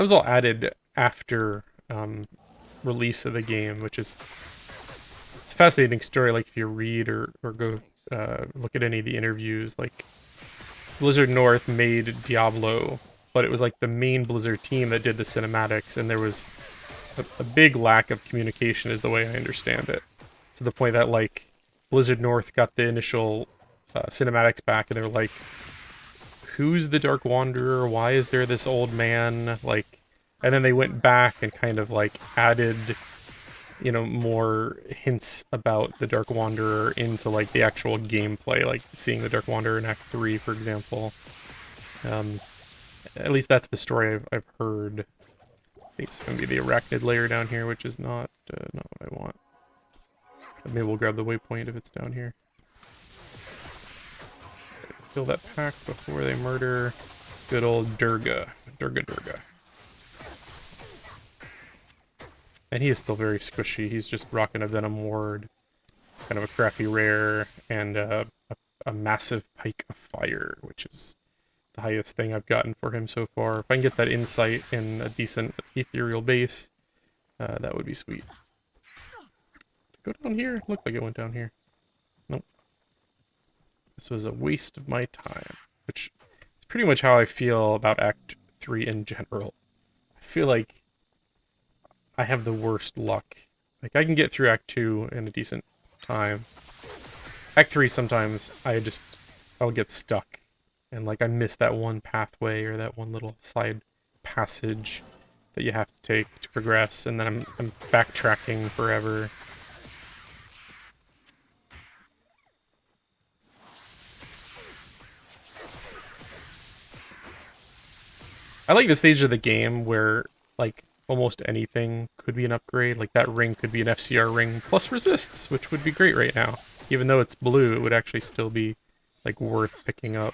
was all added after release of the game, which is it's a fascinating story. Like if you read or go look at any of the interviews, like Blizzard North made Diablo, but it was like the main Blizzard team that did the cinematics, and there was a big lack of communication, is the way I understand it, to the point that like Blizzard North got the initial cinematics back, and they're like, who's the Dark Wanderer? Why is there this old man? Like, and then they went back and kind of like added, you know, more hints about the Dark Wanderer into like the actual gameplay, like seeing the Dark Wanderer in Act 3, for example. At least that's the story I've heard. I think it's going to be the arachnid layer down here, which is not what I want. But maybe we'll grab the waypoint if it's down here. Fill that pack before they murder good old Durga. Durga. And he is still very squishy. He's just rocking a Venom Ward, kind of a crappy rare, and a massive Pike of Fire, which is the highest thing I've gotten for him so far. If I can get that insight in a decent ethereal base, that would be sweet. Go down here? Looked like it went down here. Nope. This was a waste of my time, which is pretty much how I feel about Act 3 in general. I feel like I have the worst luck. Like, I can get through Act 2 in a decent time. Act 3, sometimes, I'll get stuck. And, like, I miss that one pathway or that one little side passage that you have to take to progress, and then I'm backtracking forever. I like the stage of the game where, like, almost anything could be an upgrade. Like, that ring could be an FCR ring plus resists, which would be great right now. Even though it's blue, it would actually still be, like, worth picking up.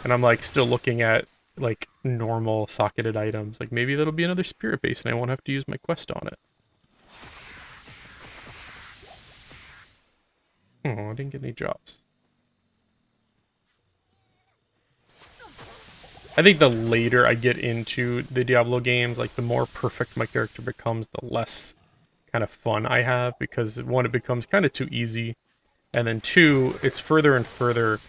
And I'm, like, still looking at, like, normal socketed items. Like, maybe that'll be another spirit base and I won't have to use my quest on it. Oh, I didn't get any jobs. I think the later I get into the Diablo games, like, the more perfect my character becomes, the less kind of fun I have, because one, it becomes kind of too easy, and then two, it's further and further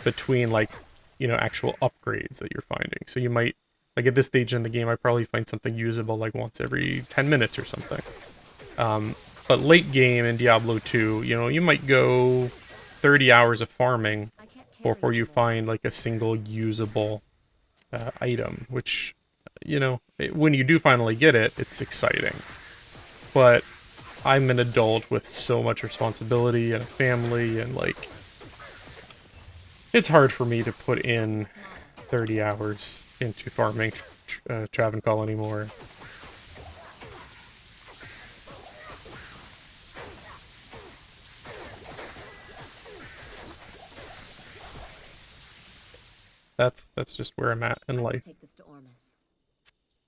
between, like, you know, actual upgrades that you're finding. So you might, like, at this stage in the game, I probably find something usable, like, once every 10 minutes or something. But late game in Diablo 2, you know, you might go 30 hours of farming before you find, like, a single usable item, which, you know, when you do finally get it, it's exciting. But I'm an adult with so much responsibility and a family, and, like, it's hard for me to put in 30 hours into farming Travancore anymore. That's just where I'm at in life. Take this to Ormus.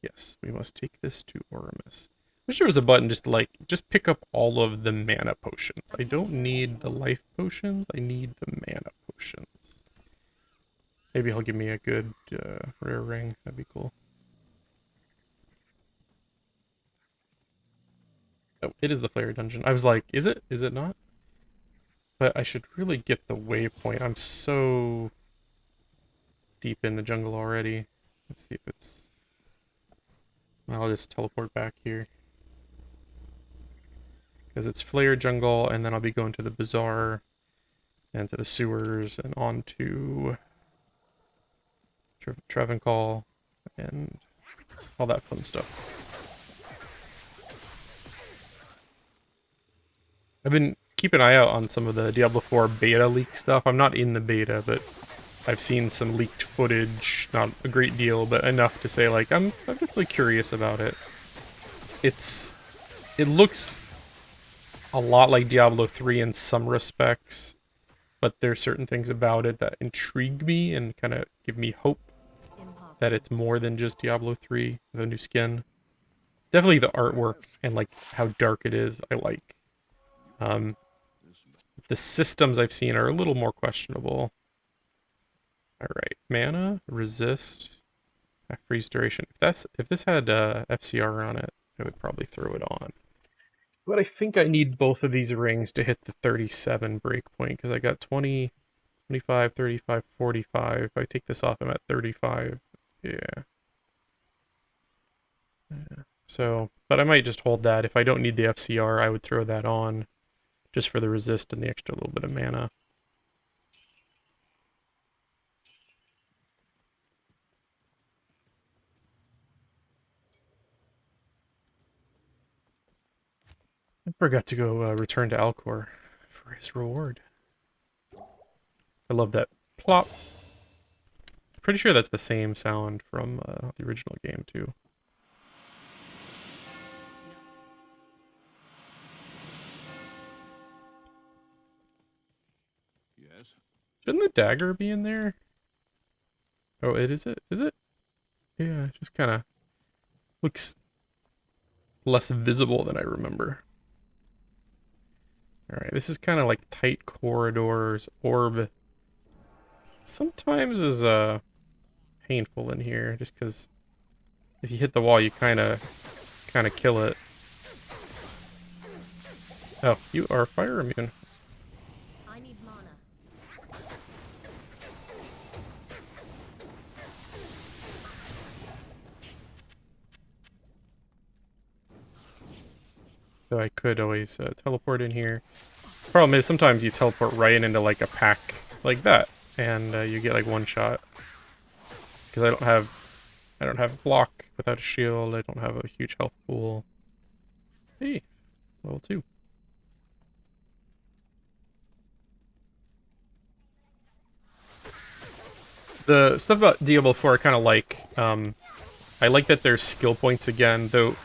Yes, we must take this to Ormus. Wish there was a button just to, like, just pick up all of the mana potions. I don't need the life potions, I need the mana potions. Maybe he'll give me a good rare ring, that'd be cool. Oh, it is the Flare Dungeon. I was like, is it? Is it not? But I should really get the waypoint. I'm so deep in the jungle already. Let's see if it's... I'll just teleport back here. Because it's Flare Jungle, and then I'll be going to the Bazaar, and to the sewers, and on to Travancore, and all that fun stuff. I've been keeping an eye out on some of the Diablo 4 beta leak stuff. I'm not in the beta, but I've seen some leaked footage, not a great deal, but enough to say, like, I'm definitely curious about it. It looks a lot like Diablo 3 in some respects, but there's certain things about it that intrigue me and kind of give me hope that it's more than just Diablo 3 with a new skin. Definitely the artwork and, like, how dark it is, I like. The systems I've seen are a little more questionable. Alright, mana, resist, freeze duration. If this had FCR on it, I would probably throw it on. But I think I need both of these rings to hit the 37 breakpoint, because I got 20, 25, 35, 45. If I take this off, I'm at 35. Yeah. So, but I might just hold that. If I don't need the FCR, I would throw that on, just for the resist and the extra little bit of mana. Forgot to go return to Alcor for his reward. I love that plop. Pretty sure that's the same sound from the original game too. Yes? Shouldn't the dagger be in there? Oh, is it? Is it? Yeah, it just kind of looks less visible than I remember. Alright, this is kind of like tight corridors. Orb sometimes is painful in here, just because if you hit the wall, you kind of kill it. Oh, you are fire immune. I need mana. So I could always teleport in here. Problem is, sometimes you teleport right into like a pack like that, and you get like one shot. Because I don't have a block without a shield. I don't have a huge health pool. Hey, level 2. The stuff about Diablo 4 I kind of like. I like that there's skill points again, though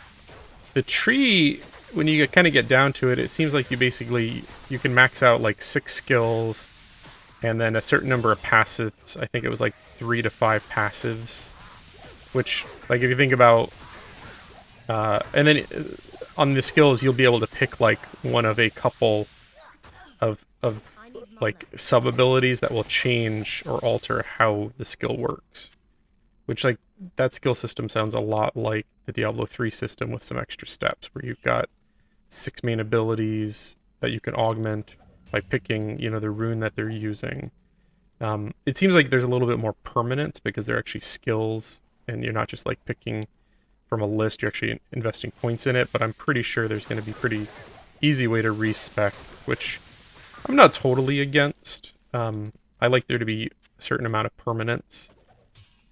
the tree, when you kind of get down to it, it seems like you can max out like 6 skills and then a certain number of passives. I think it was like 3 to 5 passives, which, like, if you think about, and then on the skills, you'll be able to pick like one of a couple of I need mana. like sub abilities that will change or alter how the skill works. Which, like, that skill system sounds a lot like the Diablo 3 system with some extra steps, where you've got 6 main abilities that you can augment by picking, you know, the rune that they're using. It seems like there's a little bit more permanence because they're actually skills, and you're not just like picking from a list, you're actually investing points in it, but I'm pretty sure there's going to be pretty easy way to respec, which I'm not totally against. I like there to be a certain amount of permanence,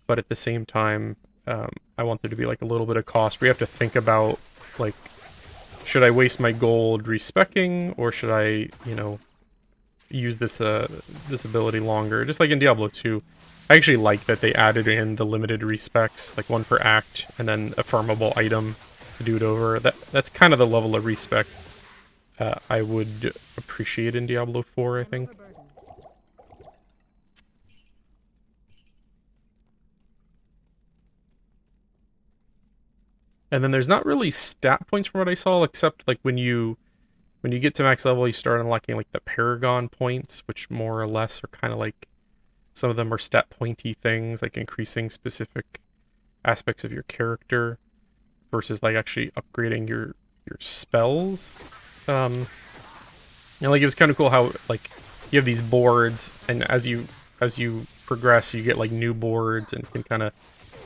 but at the same time, I want there to be like a little bit of cost. We have to think about, like, should I waste my gold respecking, or should I, you know, use this this ability longer? Just like in Diablo 2, I actually like that they added in the limited respecs, like 1 per act, and then a farmable item to do it over. That's kind of the level of respec I would appreciate in Diablo 4, I I'm think. overburdened. And then there's not really stat points from what I saw, except like when you get to max level, you start unlocking like the Paragon points, which more or less are kind of like, some of them are stat pointy things, like increasing specific aspects of your character versus like actually upgrading your spells. And like, it was kind of cool how like you have these boards, and as you progress, you get like new boards and can kind of,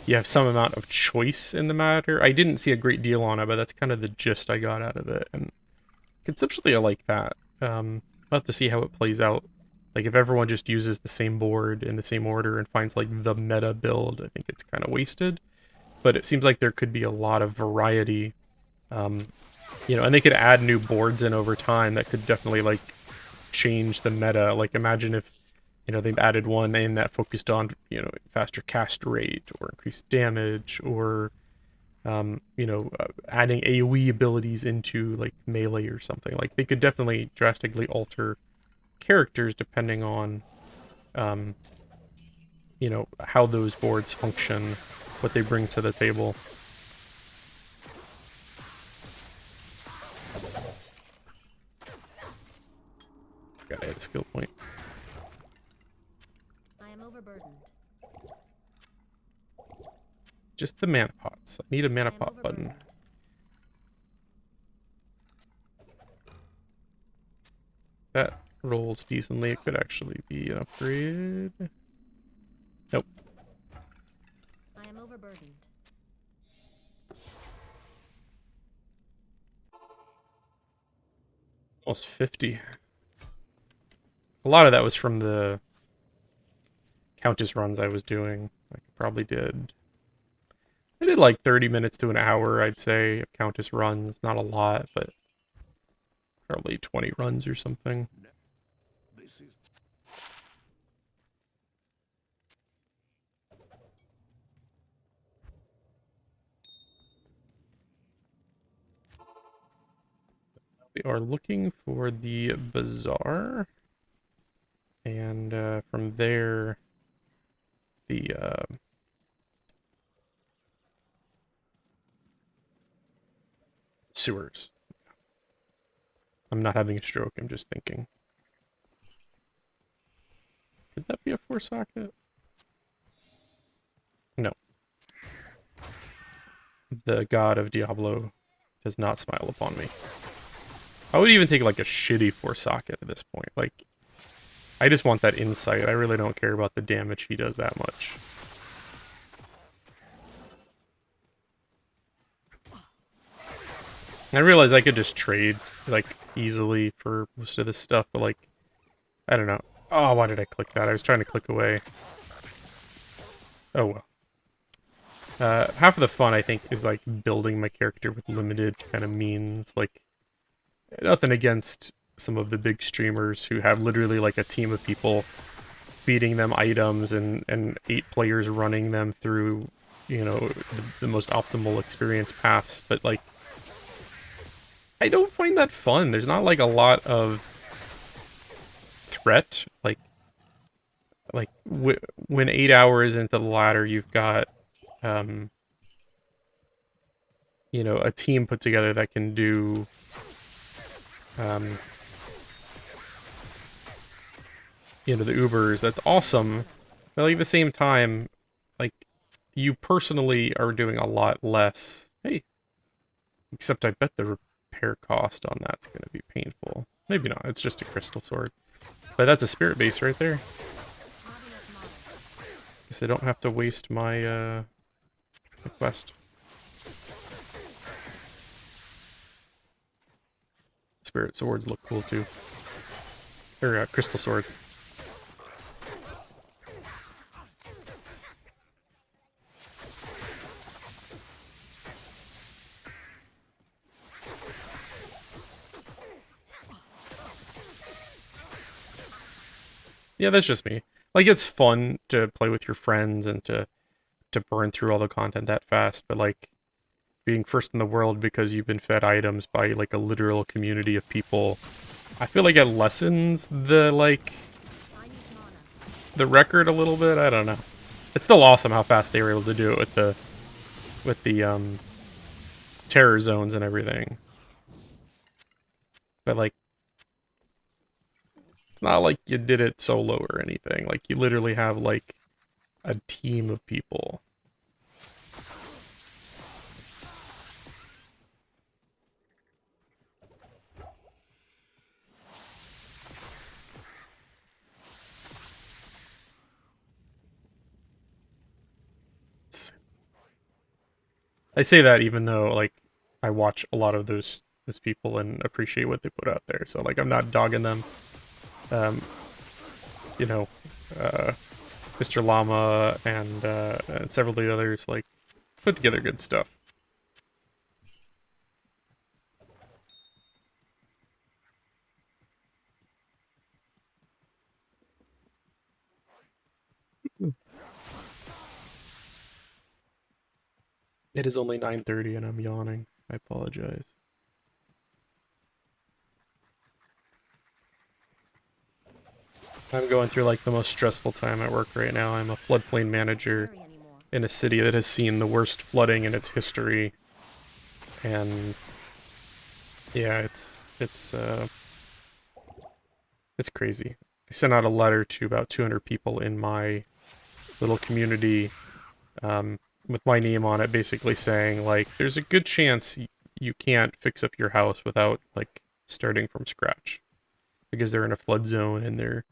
you have some amount of choice in the matter. I didn't see a great deal on it, but that's kind of the gist I got out of it, and conceptually I like that. I'll have to see how it plays out. Like, if everyone just uses the same board in the same order and finds like the meta build, I think it's kind of wasted. But it seems like there could be a lot of variety, you know, and they could add new boards in over time that could definitely like change the meta. Like, imagine if, you know, they've added one in that focused on, you know, faster cast rate or increased damage, or you know, adding AoE abilities into like melee or something. Like, they could definitely drastically alter characters depending on, you know, how those boards function, what they bring to the table. Gotta hit a skill point. I am overburdened. Just the mana pots. I need a mana I am pot button. overburdened. That rolls decently. It could actually be an upgrade. Nope. I am overburdened. Almost 50. A lot of that was from the Countess runs I was doing. I probably did. I did like 30 minutes to an hour, I'd say, of Countess runs. Not a lot, but Probably 20 runs or something. This is We are looking for the bazaar. And from there, the sewers. I'm not having a stroke, I'm just thinking. Could that be a 4-socket? No. The god of Diablo does not smile upon me. I would even take like a shitty 4-socket at this point. Like, I just want that insight. I really don't care about the damage he does that much. I realize I could just trade, like, easily for most of this stuff, but, like, I don't know. Oh, why did I click that? I was trying to click away. Oh, well. Half of the fun, I think, is, like, building my character with limited kind of means. Like, nothing against some of the big streamers who have literally, like, a team of people feeding them items and 8 players running them through, you know, the most optimal experience paths, but, like, I don't find that fun. There's not, like, a lot of threat. Like when 8 hours into the ladder, you've got, you know, a team put together that can do, you know, the Ubers. That's awesome. But, like, at the same time, like, you personally are doing a lot less. Hey, except I bet the repair cost on that's going to be painful. Maybe not. It's just a crystal sword. But that's a spirit base right there. Guess I don't have to waste my quest. Spirit swords look cool too. Or crystal swords. Yeah, that's just me. Like, it's fun to play with your friends and to burn through all the content that fast, but, like, being first in the world because you've been fed items by, like, a literal community of people, I feel like it lessens the, like, the record a little bit. I don't know. It's still awesome how fast they were able to do it with the terror zones and everything. But, like, it's not like you did it solo or anything. Like, you literally have, like, a team of people. I say that even though, like, I watch a lot of those people and appreciate what they put out there. So, like, I'm not dogging them. You know, Mr. Llama and several of the others, like, put together good stuff. It is only 9:30 and I'm yawning. I apologize. I'm going through, like, the most stressful time at work right now. I'm a floodplain manager in a city that has seen the worst flooding in its history. And yeah, it's crazy. I sent out a letter to about 200 people in my little community, with my name on it, basically saying, like, there's a good chance you can't fix up your house without, like, starting from scratch. Because they're in a flood zone and they're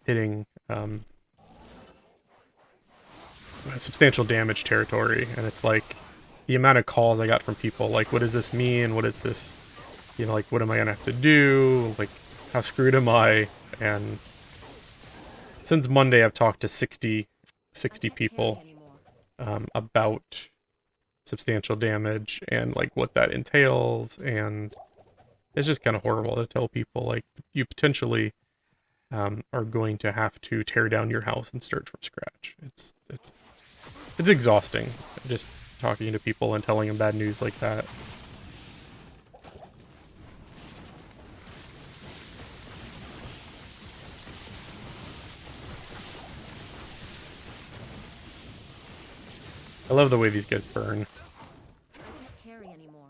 hitting substantial damage territory. And it's like, the amount of calls I got from people, like, what does this mean? What is this? You know, like, what am I gonna have to do? Like, how screwed am I? And since Monday, I've talked to 60 people about substantial damage and, like, what that entails. And it's just kind of horrible to tell people, like, you potentially are going to have to tear down your house and start from scratch. It's exhausting just talking to people and telling them bad news like that. I love the way these guys burn. I can't carry anymore.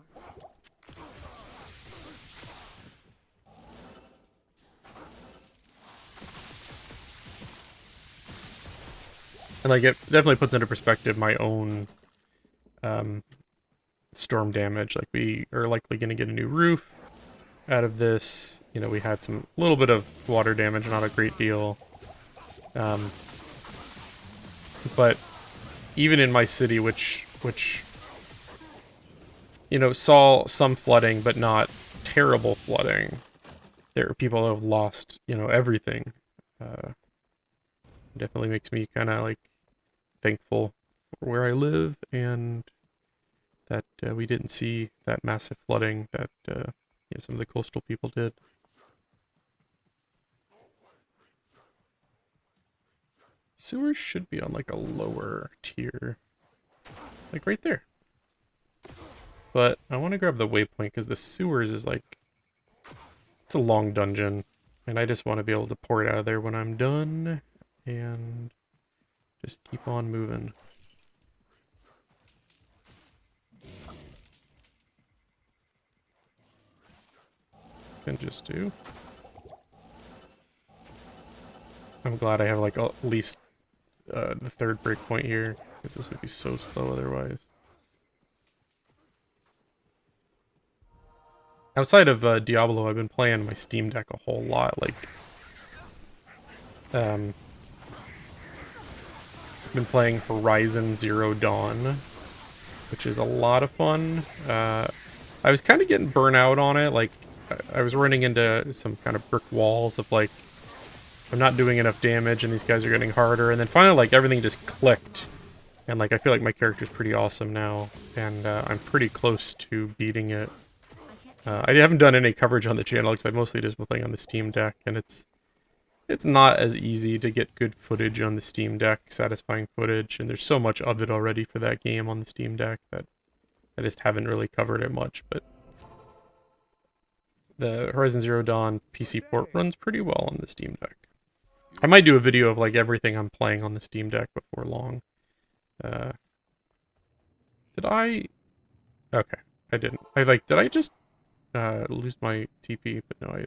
And like it definitely puts into perspective my own storm damage. Like we are likely going to get a new roof out of this. You know, we had some little bit of water damage, not a great deal. But even in my city, which you know, saw some flooding, but not terrible flooding, there are people who have lost, you know, everything. Definitely makes me kind of like thankful for where I live and that we didn't see that massive flooding that you know, some of the coastal people did. Sewers should be on like a lower tier, like right there. But I want to grab the waypoint because the sewers is like, it's a long dungeon, and I just want to be able to pour it out of there when I'm done and just keep on moving. Can just do. I'm glad I have like at least the third breakpoint here, because this would be so slow otherwise. Outside of Diablo, I've been playing my Steam Deck a whole lot. Like, been playing Horizon Zero Dawn, which is a lot of fun. I was kind of getting burnt out on it. Like, I was running into some kind of brick walls of like, I'm not doing enough damage and these guys are getting harder. And then finally, like, everything just clicked. And like, I feel like my character's pretty awesome now. And I'm pretty close to beating it. I haven't done any coverage on the channel because I've mostly just been playing on the Steam Deck. And it's not as easy to get good footage on the Steam Deck, satisfying footage. And there's so much of it already for that game on the Steam Deck that I just haven't really covered it much. But the Horizon Zero Dawn PC port runs pretty well on the Steam Deck. I might do a video of like everything I'm playing on the Steam Deck before long. Did I? Okay, I didn't. Did I just lose my TP? But no,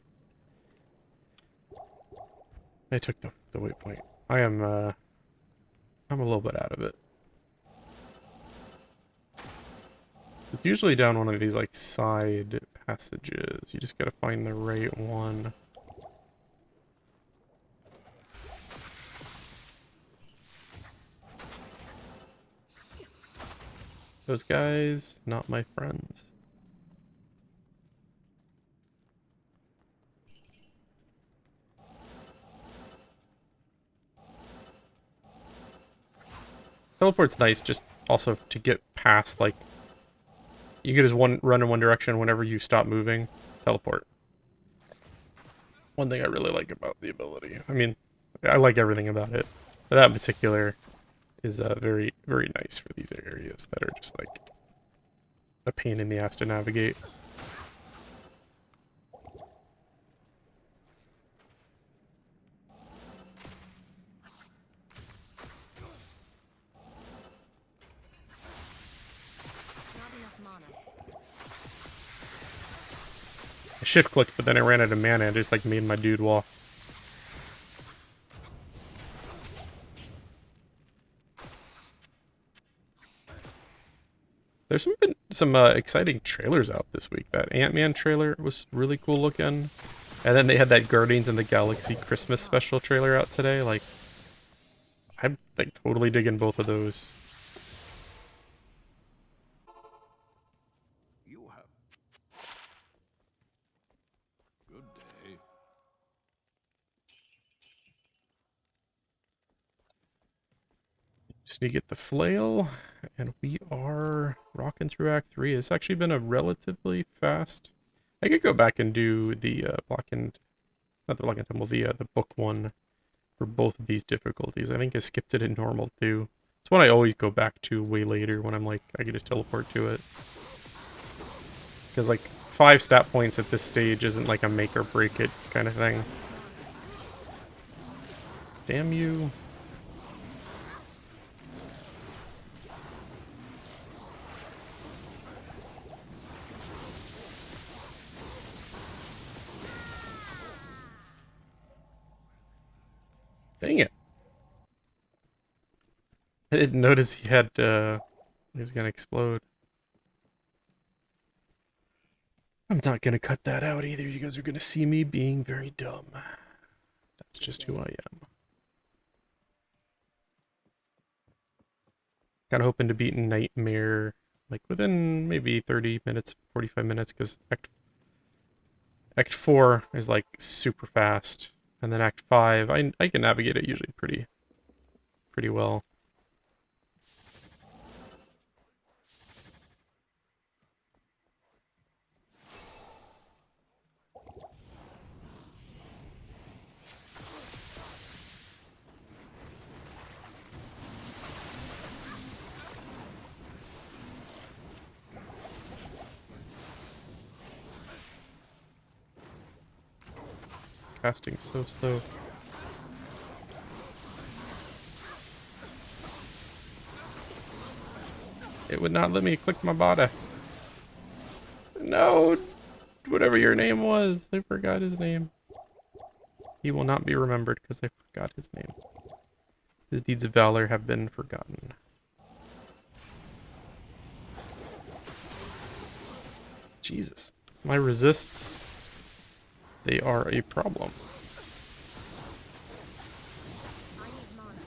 I took the waypoint. I'm a little bit out of it. It's usually down one of these like side passages. You just gotta find the right one. Those guys, not my friends. Teleport's nice, just also to get past, like, you can just run in one direction whenever you stop moving. Teleport. One thing I really like about the ability. I mean, I like everything about it. But that in particular is very, very nice for these areas that are just like a pain in the ass to navigate. Not enough mana. I shift clicked, but then I ran out of mana and just like made my dude walk. There's been some exciting trailers out this week. That Ant-Man trailer was really cool looking. And then they had that Guardians of the Galaxy Christmas special trailer out today. Like, I'm like totally digging both of those. You have good day. Just need to get the flail, and we are rocking through Act 3. It's actually been a relatively fast I could go back and do the not the Block and Tumble, the book one for both of these difficulties. I think I skipped it in normal too. It's one I always go back to way later when I'm like, I can just teleport to it. Because like 5 stat points at this stage isn't like a make or break it kind of thing. Damn you. Dang it. I didn't notice he had, he was gonna explode. I'm not gonna cut that out either. You guys are gonna see me being very dumb. That's just who I am. Kind of hoping to beat Nightmare, like, within maybe 30 minutes, 45 minutes, because Act 4 is, like, super fast. And then Act 5, I can navigate it usually pretty well. Casting so slow. It would not let me click my body. No! Whatever your name was. I forgot his name. He will not be remembered because I forgot his name. His deeds of valor have been forgotten. Jesus. My resists, they are a problem. I need mana.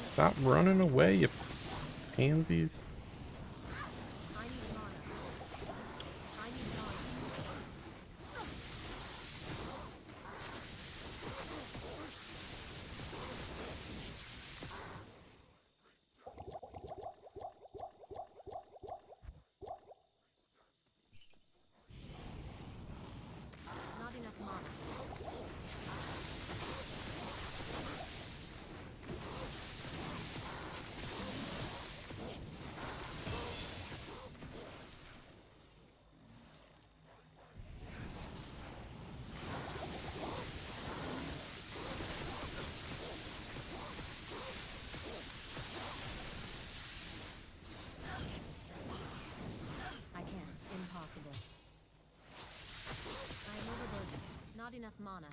Stop running away, you pansies. I need mana. I need mana. Not enough mana. I can't. Impossible. I'm overburdened. Not enough mana.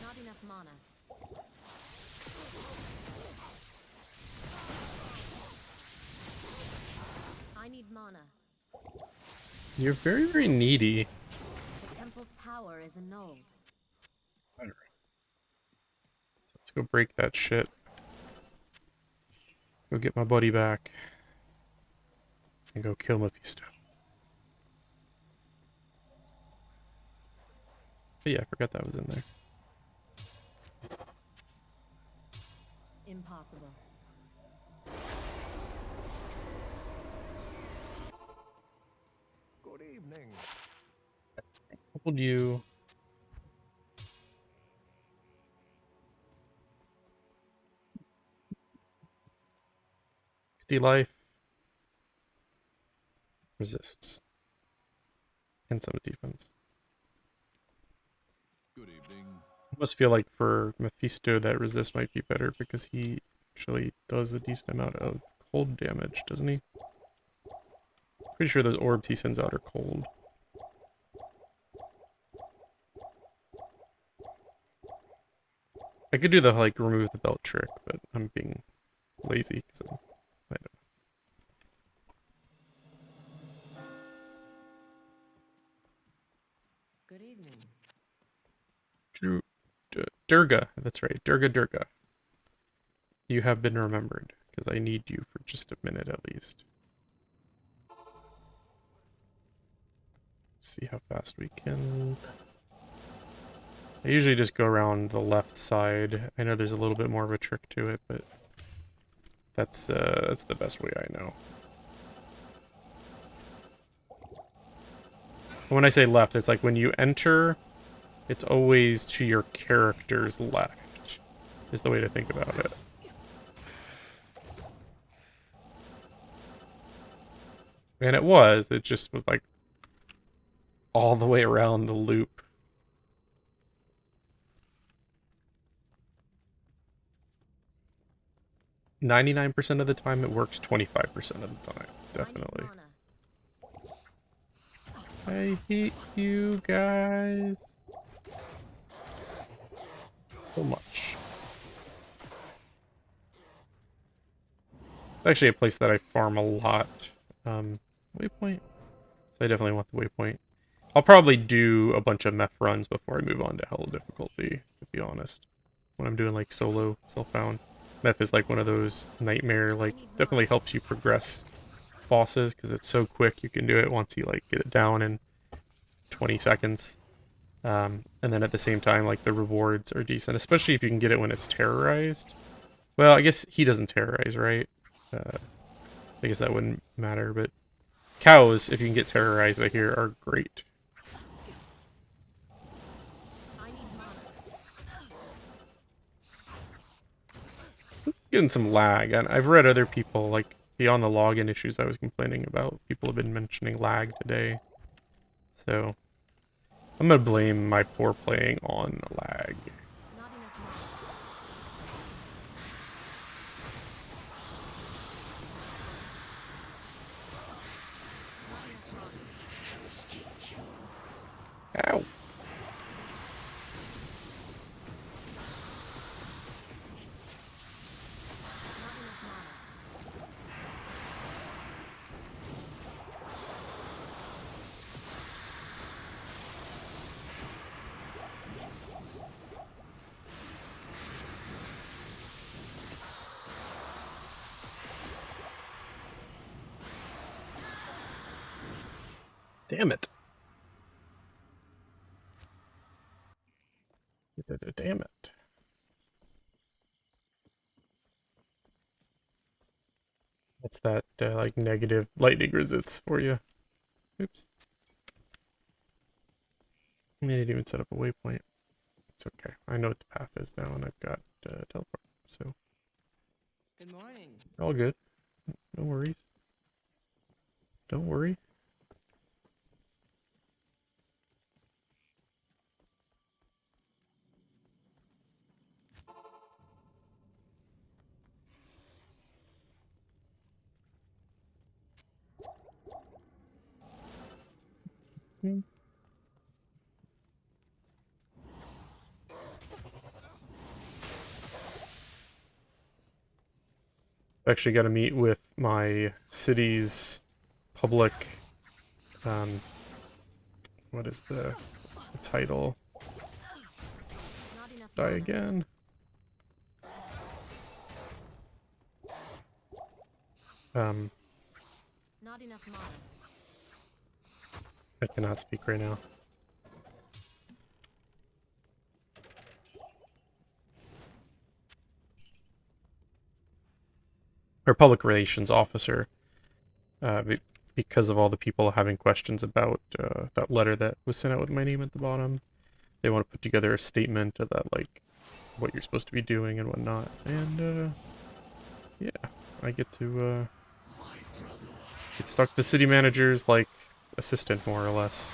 Not enough mana. I need mana. You're very, very needy. The temple's power is annulled. Let's go break that shit. Go get my buddy back. And go kill Mephisto. But yeah, I forgot that was in there. Impossible. Good evening. Coupled you. XD life. Resists. And some defense. Good evening. I almost feel like for Mephisto that resist might be better because he actually does a decent amount of cold damage, doesn't he? Pretty sure those orbs he sends out are cold. I could do the like remove the belt trick, but I'm being lazy because I don't. Good evening. Durga, that's right, Durga. You have been remembered because I need you for just a minute at least. Let's see how fast we can. I usually just go around the left side. I know there's a little bit more of a trick to it, but that's the best way I know. When I say left, it's like when you enter, it's always to your character's left, is the way to think about it. And it just was like all the way around the loop. 99% of the time it works, 25% of the time, definitely. I hate you guys so much. It's actually a place that I farm a lot. Waypoint? So I definitely want the waypoint. I'll probably do a bunch of meth runs before I move on to hell difficulty, to be honest. When I'm doing like solo, self-found. Meth is like one of those nightmare, like, definitely helps you progress bosses, because it's so quick you can do it once you like get it down in 20 seconds. And then at the same time, like, the rewards are decent, especially if you can get it when it's terrorized. Well, I guess he doesn't terrorize, right? I guess that wouldn't matter, but cows, if you can get terrorized, I hear, are great. Getting some lag, and I've read other people, like, beyond the login issues I was complaining about, people have been mentioning lag today. So, I'm gonna blame my poor playing on lag. Ow! Damn it. Damn it. That's that, like, negative lightning resist for you. Oops. I didn't even set up a waypoint. It's okay. I know what the path is now, and I've got teleport, so. Good morning. All good. No worries. Don't worry. I've actually got to meet with my city's public, what is the title? Die again. Not enough mana. I cannot speak right now. Our public relations officer, because of all the people having questions about that letter that was sent out with my name at the bottom. They want to put together a statement of that, like, what you're supposed to be doing and whatnot. And, yeah, I get to, get stuck to the city manager's, like, assistant, more or less.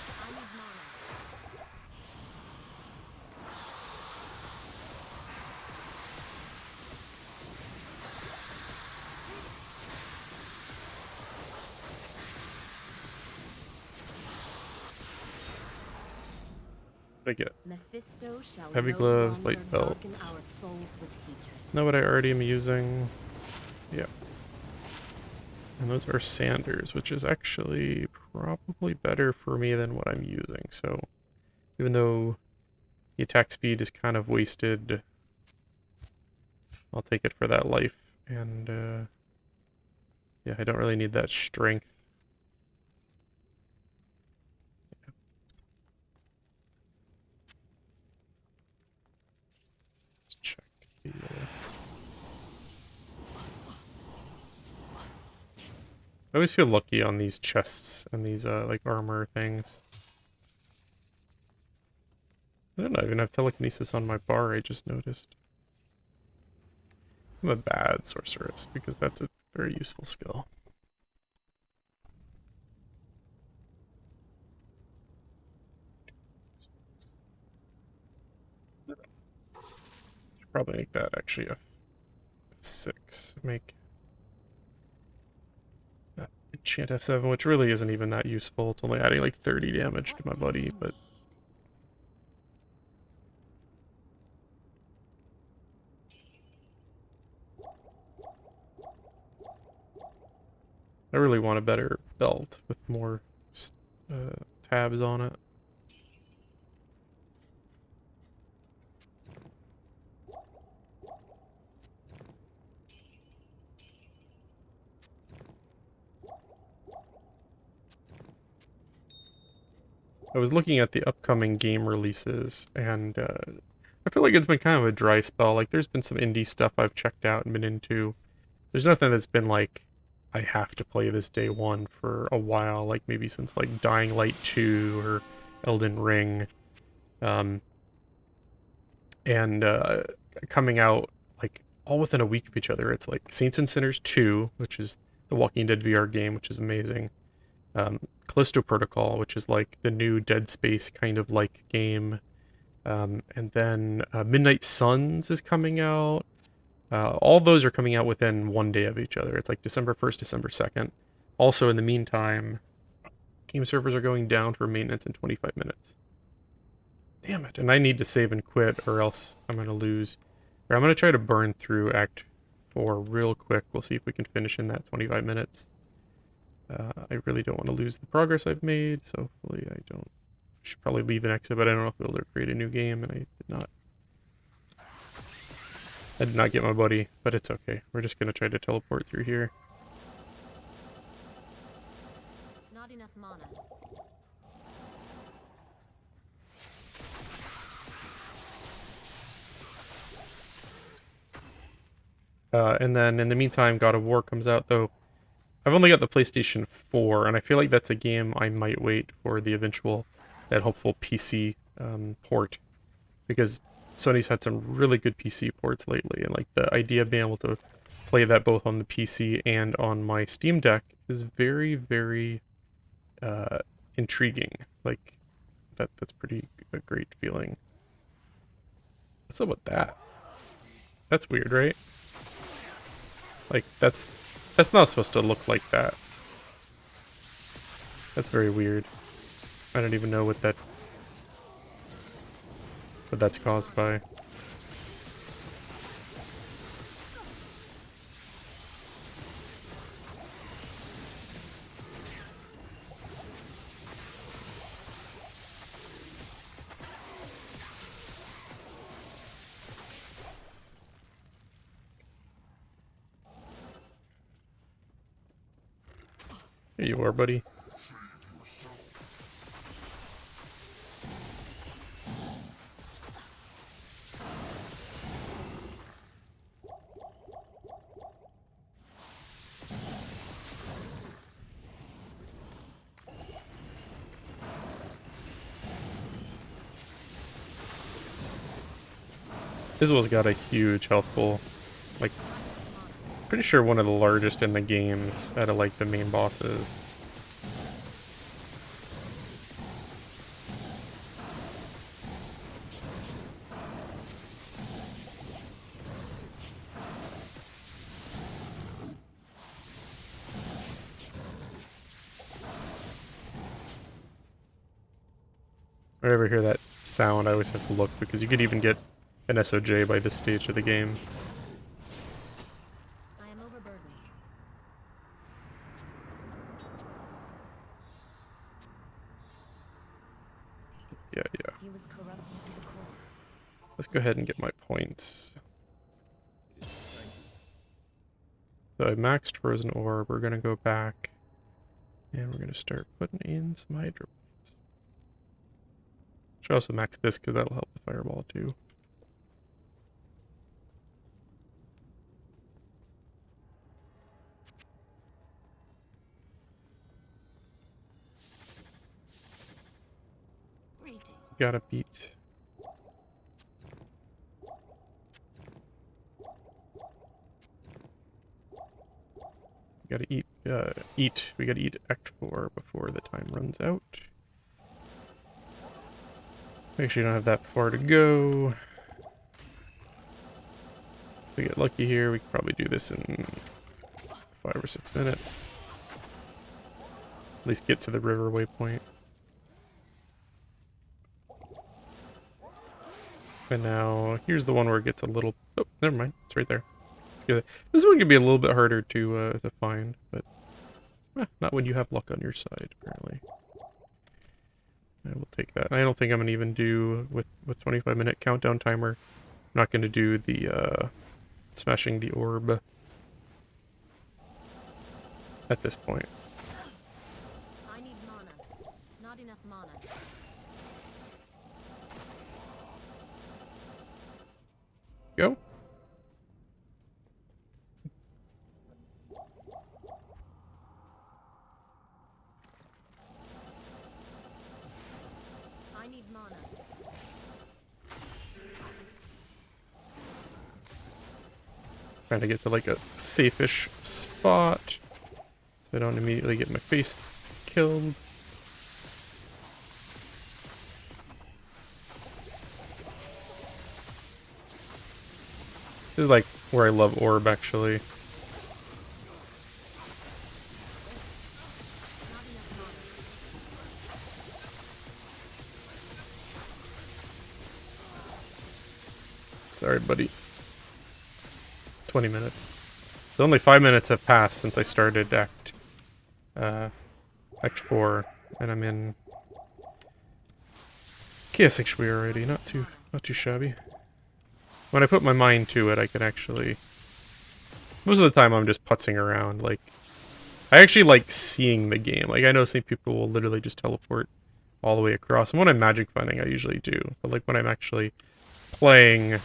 I get heavy gloves, light belt. Know what I already am using. Yeah. And those are Sanders, which is actually probably better for me than what I'm using. So, even though the attack speed is kind of wasted, I'll take it for that life. And, yeah, I don't really need that strength. I always feel lucky on these chests and these like armor things. I don't know, I even have telekinesis on my bar, I just noticed. I'm a bad sorceress because that's a very useful skill. Should probably make that actually a 6. Make enchant F7, which really isn't even that useful. It's only adding like 30 damage to my buddy, but I really want a better belt with more tabs on it. I was looking at the upcoming game releases, and I feel like it's been kind of a dry spell. Like, there's been some indie stuff I've checked out and been into. There's nothing that's been like, I have to play this day one for a while, like maybe since like Dying Light 2 or Elden Ring. And coming out like all within a week of each other. It's like Saints and Sinners 2, which is the Walking Dead VR game, which is amazing. Callisto Protocol, which is like the new Dead Space kind of like game. And then Midnight Suns is coming out. All those are coming out within one day of each other. It's like December 1st, December 2nd. Also, in the meantime, game servers are going down for maintenance in 25 minutes. Damn it. And I need to save and quit or else I'm going to lose. Or I'm going to try to burn through Act 4 real quick. We'll see if we can finish in that 25 minutes. I really don't want to lose the progress I've made, so hopefully I don't. I should probably leave and exit, but I don't know if we'll be able to create a new game, and I did not. I did not get my buddy, but it's okay. We're just going to try to teleport through here. Not enough mana. And then in the meantime, God of War comes out, though I've only got the PlayStation 4, and I feel like that's a game I might wait for the eventual, that hopeful PC port, because Sony's had some really good PC ports lately, and like the idea of being able to play that both on the PC and on my Steam Deck is very, very intriguing. Like that's pretty a great feeling. What's up with that? That's weird, right? Like that's not supposed to look like that. That's very weird. I don't even know what that's caused by. Here you are, buddy. Isabel's got a huge health pool. Like, pretty sure one of the largest in the games out of like the main bosses. Whenever I hear that sound, I always have to look, because you could even get an SOJ by this stage of the game. I am overburdened. Yeah. He was corrupted to the core. Let's go ahead and get my points. So I maxed Frozen Orb. We're going to go back, and we're going to start putting in some Hydra points. Should also max this, because that'll help the Fireball too. Greeting. Gotta beat. Gotta eat. Eat. We gotta eat Act 4 before the time runs out. Make sure you don't have that far to go. If we get lucky here, we can probably do this in 5 or 6 minutes. At least get to the river waypoint. And now, here's the one where it gets a little... Oh, never mind. It's right there. Let's get it. This one can be a little bit harder to find, but... not when you have luck on your side, apparently. I will take that. I don't think I'm going to even do, with 25-minute countdown timer, I'm not going to do the, smashing the orb at this point. I need mana. Not enough mana. Go. I need mana. Trying to get to like a safe-ish spot so I don't immediately get my face killed. This is like where I love orb actually. Not enough mana. Sorry, buddy. 20 minutes. So only 5 minutes have passed since I started Act 4, and I'm in KSHW already. Not too shabby. When I put my mind to it, I can actually... Most of the time, I'm just putzing around. Like, I actually like seeing the game. Like, I know some people will literally just teleport all the way across. And when I'm magic finding, I usually do. But like when I'm actually playing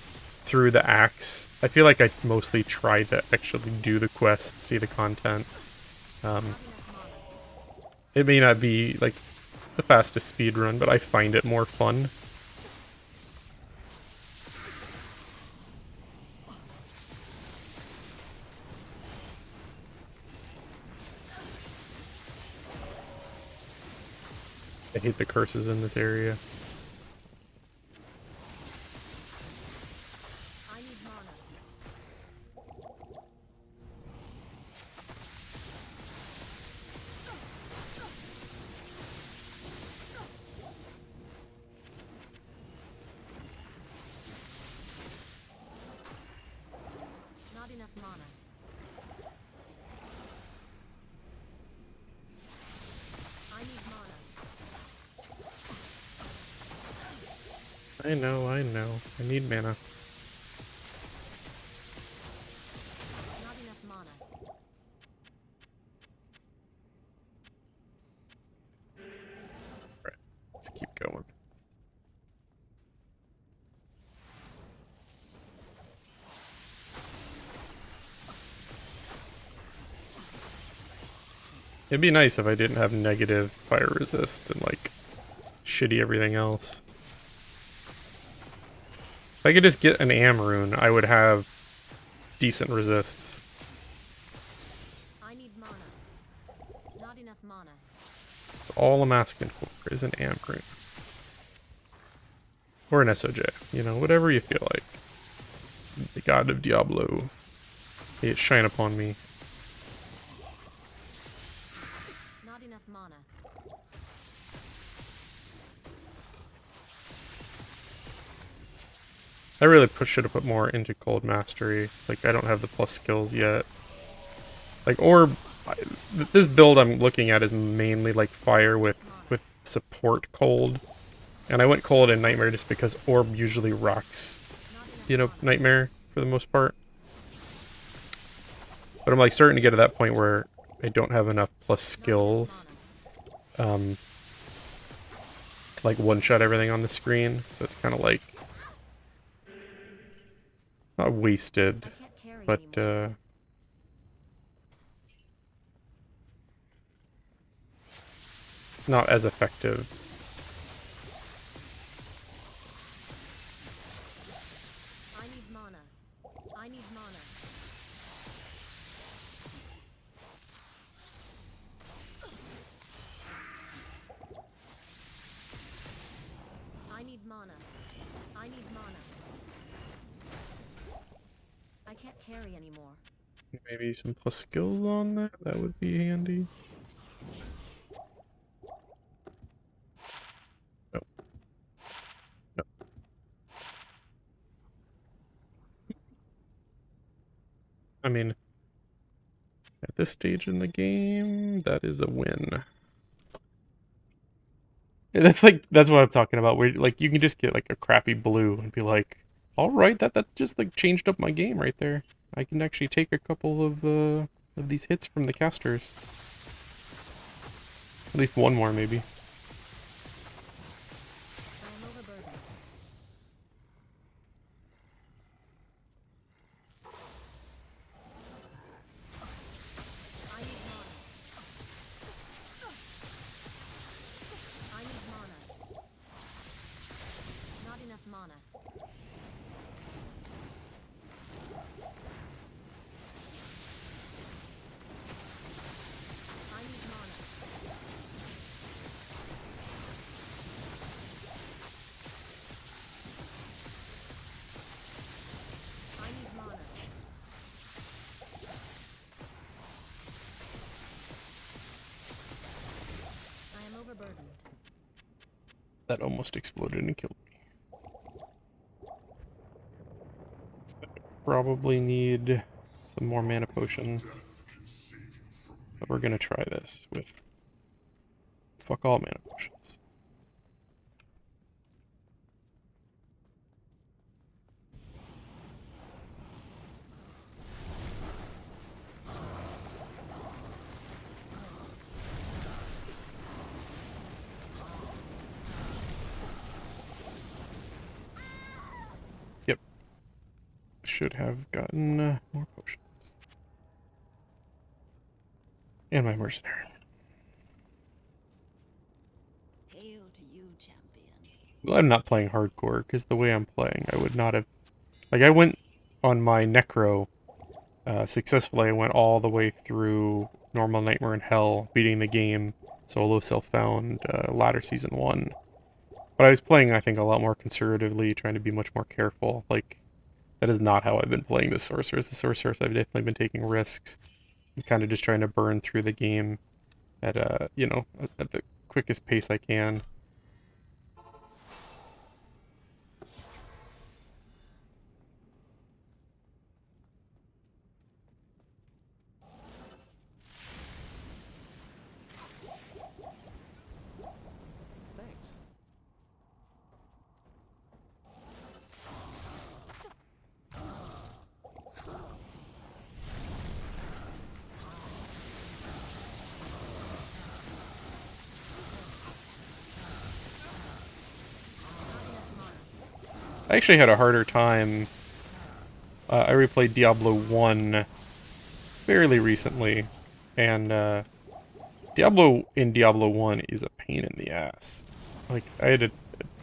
through the acts, I feel like I mostly try to actually do the quests, see the content. It may not be like the fastest speed run, but I find it more fun. I hate the curses in this area. I need mana. Not enough mana. I need mana. I know. I need mana. Not enough mana. Right, let's keep going. It'd be nice if I didn't have negative fire resist and like shitty everything else. If I could just get an Am rune, I would have decent resists. I need mana. Not enough mana. That's all I'm asking for is an Am rune. Or an SOJ, you know, whatever you feel like. The god of Diablo, may it shine upon me. Not enough mana. I really should have put more into Cold Mastery. Like, I don't have the plus skills yet. Like, Orb, this build I'm looking at is mainly like fire with support cold. And I went cold in Nightmare just because Orb usually rocks, you know, Nightmare for the most part. But I'm like starting to get to that point where I don't have enough plus skills to like one-shot everything on the screen. So it's kind of like not wasted, I can't carry but anymore. not as effective. mana. I need mana. I can't carry anymore. Maybe some plus skills on that? That would be handy. No. No. I mean, at this stage in the game, that is a win. That's what I'm talking about. Where like you can just get like a crappy blue and be like, all right, that just like changed up my game right there. I can actually take a couple of these hits from the casters. At least one more, maybe. I am overburdened. I need mana. I need mana. Not enough mana. I need mana. I need mana. I am overburdened. That almost exploded and killed me. Probably need some more mana potions. But we're gonna try this with fuck all mana potions. Yep. Should have gotten more potions. And my mercenary. Hail to you, champion. Well, I'm not playing hardcore, because the way I'm playing, I would not have... Like, I went on my Necro successfully. I went all the way through Normal, Nightmare, and Hell, beating the game, solo, self-found, ladder Season 1. But I was playing, I think, a lot more conservatively, trying to be much more careful. Like, that is not how I've been playing the Sorceress. The Sorceress, I've definitely been taking risks. I'm kind of just trying to burn through the game at, you know, at the quickest pace I can. Thanks. I actually had a harder time. I replayed Diablo 1 fairly recently, and Diablo 1 is a pain in the ass. Like, I had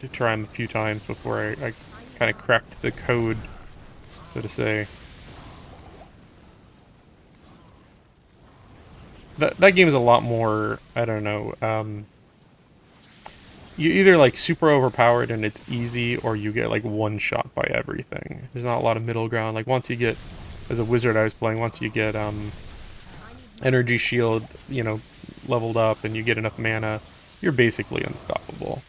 to try him a few times before I kind of cracked the code, so to say. That game is a lot more, I don't know, you either like super overpowered and it's easy, or you get like one shot by everything. There's not a lot of middle ground. Like once you get, as a wizard I was playing, once you get energy shield, you know, leveled up and you get enough mana, you're basically unstoppable.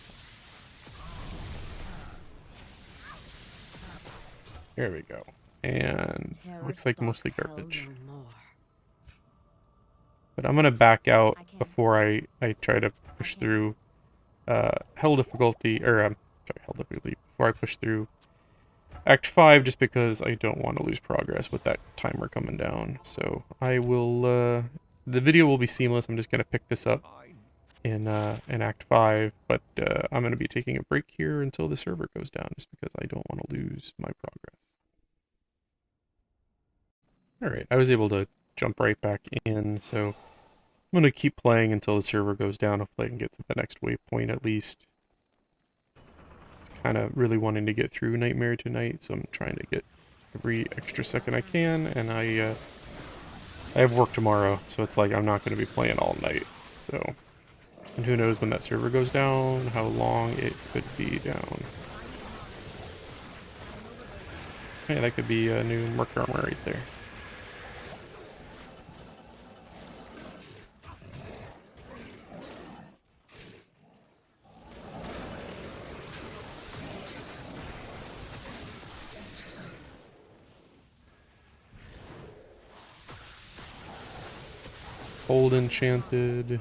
There we go. And looks like mostly garbage. But I'm gonna back out before I try to push through hell difficulty, or sorry, hell difficulty, before I push through Act 5, just because I don't want to lose progress with that timer coming down. So I will, the video will be seamless. I'm just gonna pick this up in Act 5, but I'm gonna be taking a break here until the server goes down, just because I don't want to lose my progress. Alright, I was able to jump right back in, so I'm going to keep playing until the server goes down. Hopefully I can get to the next waypoint at least. Kind of really wanting to get through Nightmare tonight, so I'm trying to get every extra second I can, and I have work tomorrow, so it's like I'm not going to be playing all night, so And who knows when that server goes down, how long it could be down. Hey, that could be a new Merc armor right there. Old enchanted.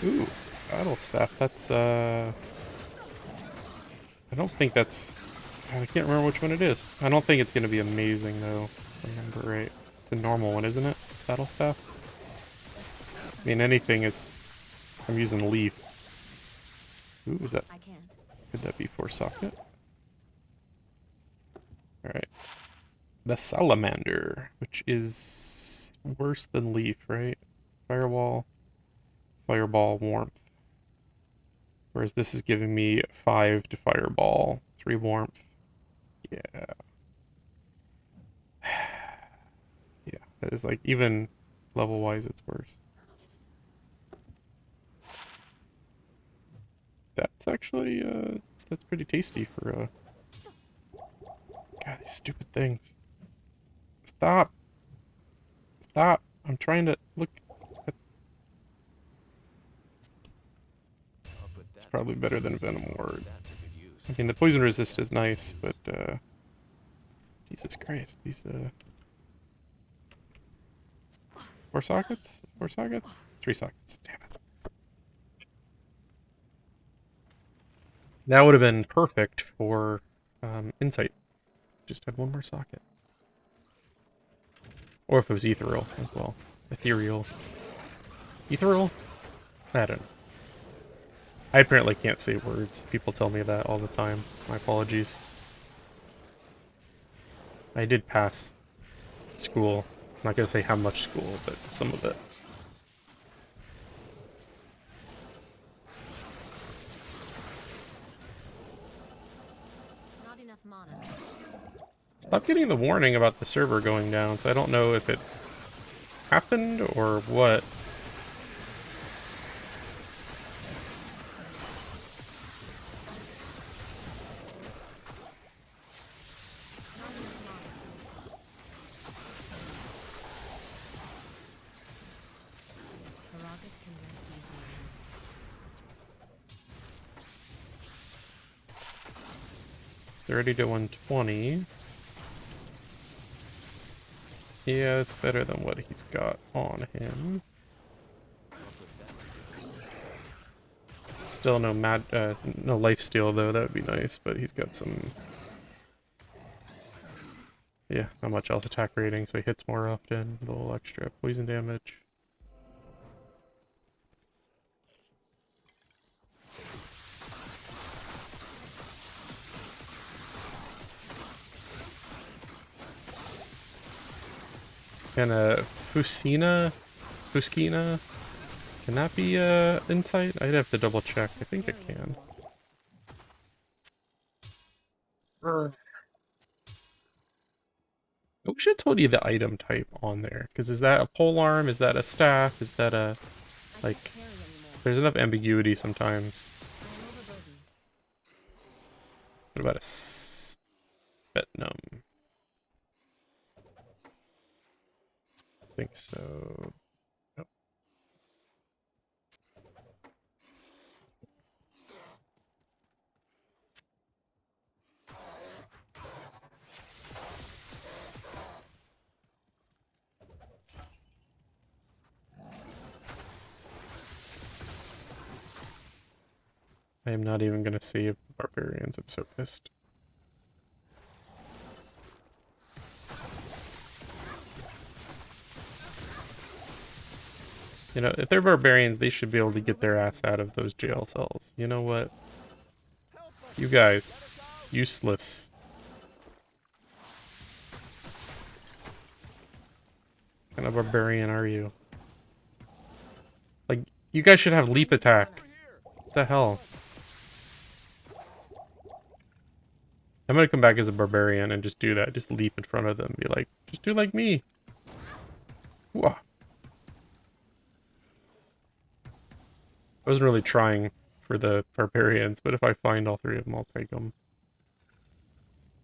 Ooh, battle staff. That's I don't think that's, I can't remember which one it is. I don't think it's gonna be amazing though, if I remember right. It's a normal one, isn't it? Battle staff? I mean anything is, I'm using leaf. Ooh, is that, I can't. could that be for socket? Alright. The salamander, which is worse than leaf, right? Firewall, fireball, warmth. Whereas this is giving me 5 to fireball, 3 warmth. Yeah. Yeah, that is like, even level-wise, it's worse. That's actually, that's pretty tasty for, God, these stupid things. Stop! Stop! I'm trying to look at... I'll put It's that to probably good better use. than Venom I'll put Ward. that to good use. I mean, the poison resist is nice, but, Jesus Christ, these, 4 sockets? 4 sockets? 3 sockets, damn it. That would have been perfect for, Insight. Just had 1 more socket. Or if it was ethereal as well. Ethereal. Ethereal? I don't know. I apparently can't say words. People tell me that all the time. My apologies. I did pass school. I'm not gonna say how much school, but some of it. Not enough mana. Stop getting the warning about the server going down, so I don't know if it happened or what. The rocket can rest easy now. 30 to 120. Yeah, it's better than what he's got on him. Still no no lifesteal though, that would be nice, but he's got some... Yeah, not much else attack rating, so he hits more often, a little extra poison damage. And Fuskina? Can that be insight? I'd have to double check. I think it can. I wish it told you the item type on there. Because is that a polearm? Is that a staff? Is that a... I like... can't carry anymore. There's enough ambiguity sometimes. I am overburdened. What about a Spetnum? I think so. Nope. I am not even going to save the barbarians. I'm so pissed. You know, if they're barbarians, they should be able to get their ass out of those jail cells. You know what? You guys. Useless. What kind of barbarian are you? Like, you guys should have leap attack. What the hell? I'm gonna come back as a barbarian and just do that. Just leap in front of them. Be like, just do like me. Whoa. I wasn't really trying for the barbarians, but if I find all three of them, I'll take them.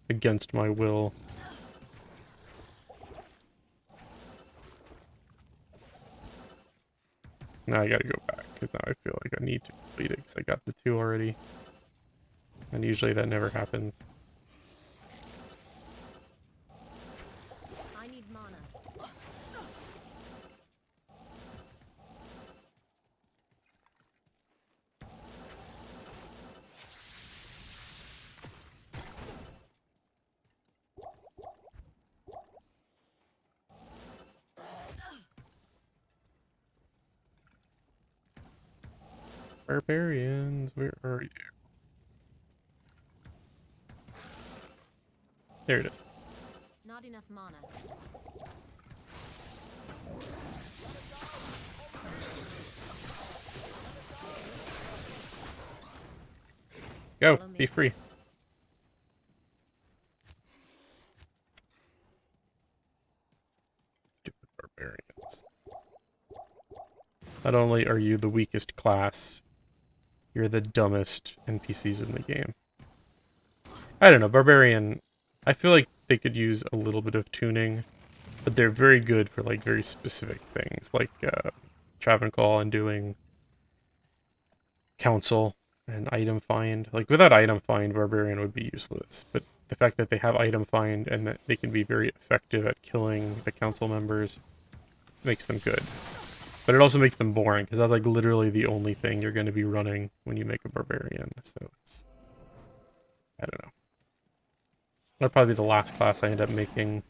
Against my will. Now I gotta go back, because now I feel like I need to complete it, because I got the 2 already. And usually that never happens. I need mana. Barbarians, where are you? There it is. Not enough mana. Go, Follow me. be free. Stupid barbarians. Not only are you the weakest class, you're the dumbest NPCs in the game. I don't know, barbarian, I feel like they could use a little bit of tuning, but they're very good for like very specific things, like Travancore and doing council and item find. Like without item find, barbarian would be useless. But the fact that they have item find and that they can be very effective at killing the council members makes them good. But it also makes them boring because that's like literally the only thing you're going to be running when you make a barbarian. So it's, I don't know. That'll probably be the last class I end up making.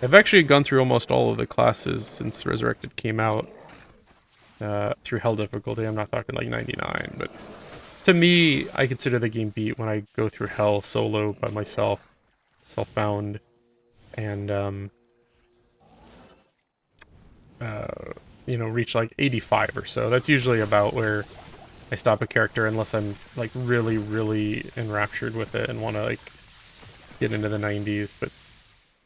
I've actually gone through almost all of the classes since Resurrected came out. Through hell difficulty. I'm not talking like 99, but to me, I consider the game beat when I go through hell solo by myself, self-bound, and you know, reach like 85 or so. That's usually about where I stop a character unless I'm like really, really enraptured with it and want to like get into the 90s. But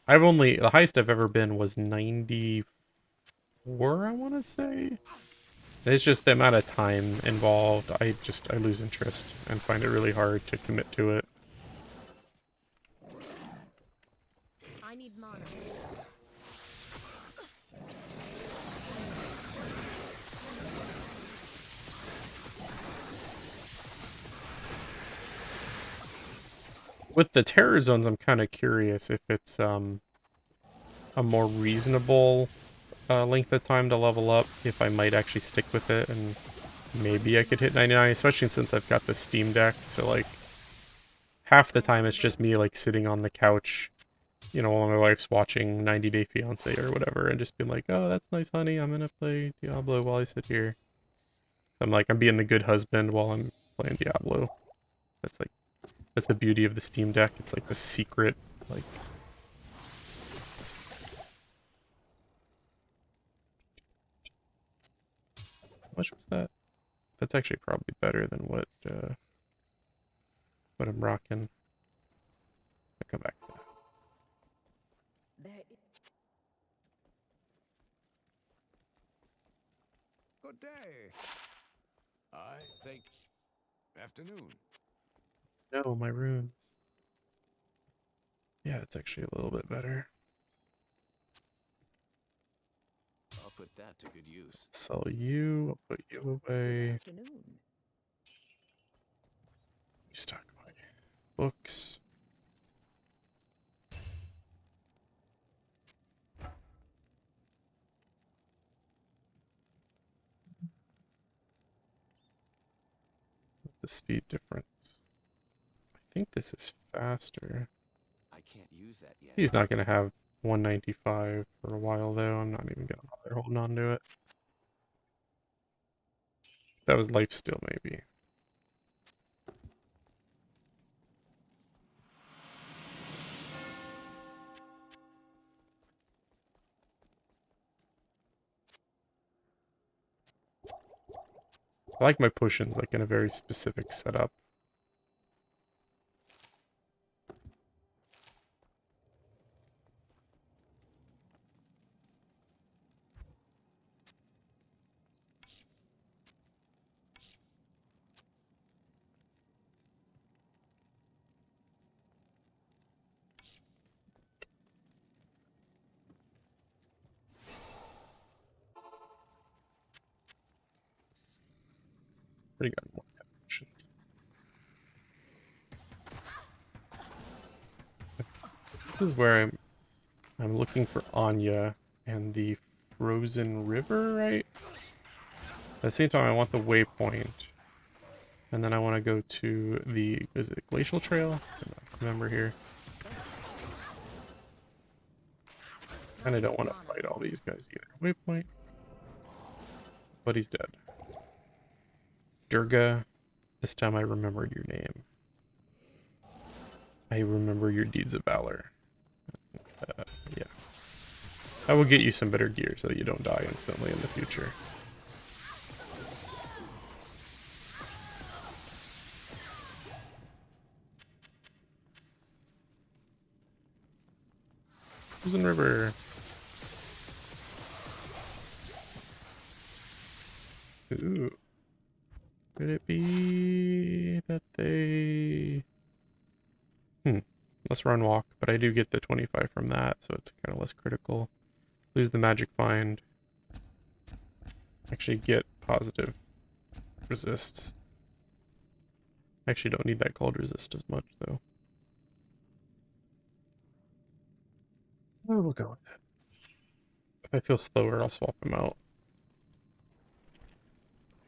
the highest I've ever been was 94, I want to say. It's just the amount of time involved. I lose interest and find it really hard to commit to it. I need mana. With the terror zones, I'm kind of curious if it's a more reasonable length of time to level up, if I might actually stick with it, and maybe I could hit 99, especially since I've got the Steam Deck, so like half the time it's just me like sitting on the couch, you know, while my wife's watching 90 Day Fiancé or whatever, and just being like, oh, that's nice, honey, I'm gonna play Diablo while I sit here. I'm being the good husband while I'm playing Diablo. That's the beauty of the Steam Deck. It's like the secret, like... How much was that? That's actually probably better than what I'm rocking. I'll come back to that. Good day. I think afternoon. No, my runes. Yeah, it's actually a little bit better. I'll put that to good use. Sell you, I'll put you away. Afternoon. Stock my books. The speed difference. I think this is faster. I can't use that yet. He's not going to have 195 for a while, though. I'm not even going to bother holding on to it. That was lifesteal, maybe. I like my potions like in a very specific setup. Pretty good. More potions. This is where I'm looking for Anya and the frozen river, right? At the same time, I want the waypoint. And then I want to go to the, is it Glacial Trail? I don't remember here. And I don't want to fight all these guys either. Waypoint. But he's dead. Durga, this time I remembered your name. I remember your deeds of valor. Yeah. I will get you some better gear so that you don't die instantly in the future. Frozen River. Ooh. Could it be that they... Less run walk, but I do get the 25 from that, so it's kind of less critical. Lose the magic find. Actually get positive resists. Actually don't need that cold resist as much, though. Oh, we'll go with that. If I feel slower, I'll swap them out.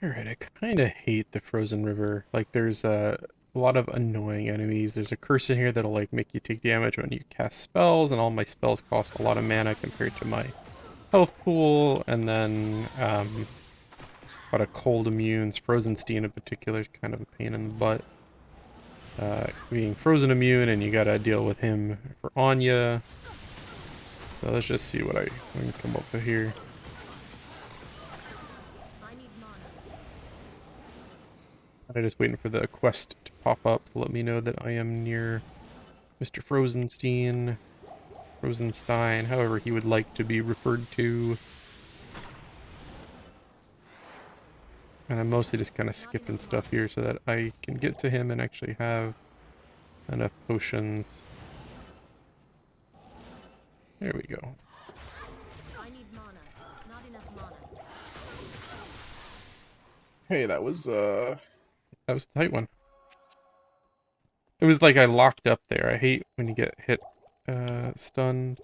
Alright, I kind of hate the Frozen River. Like, there's a lot of annoying enemies. There's a curse in here that'll, like, make you take damage when you cast spells, and all my spells cost a lot of mana compared to my health pool, and then, got a cold immunes. Frozenstein in particular is kind of a pain in the butt. Being frozen immune, and you gotta deal with him for Anya. So let's just see what I can come up with here. I'm just waiting for the quest to pop up to let me know that I am near Mr. Frozenstein, Frozenstein, however he would like to be referred to. And I'm mostly just kind of skipping stuff here so that I can get to him and actually have enough potions. There we go. I need mana. Not enough mana. Hey, that was a tight one. It was like I locked up there. I hate when you get hit, stunned.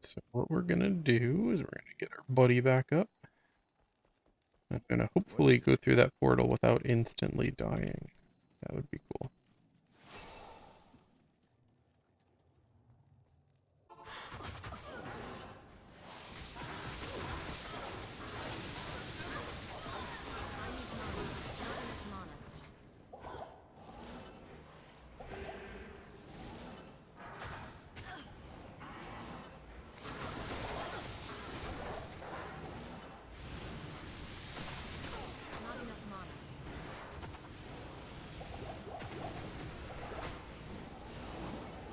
So what we're gonna do is we're gonna get our buddy back up. I'm gonna hopefully go through that portal without instantly dying. That would be cool.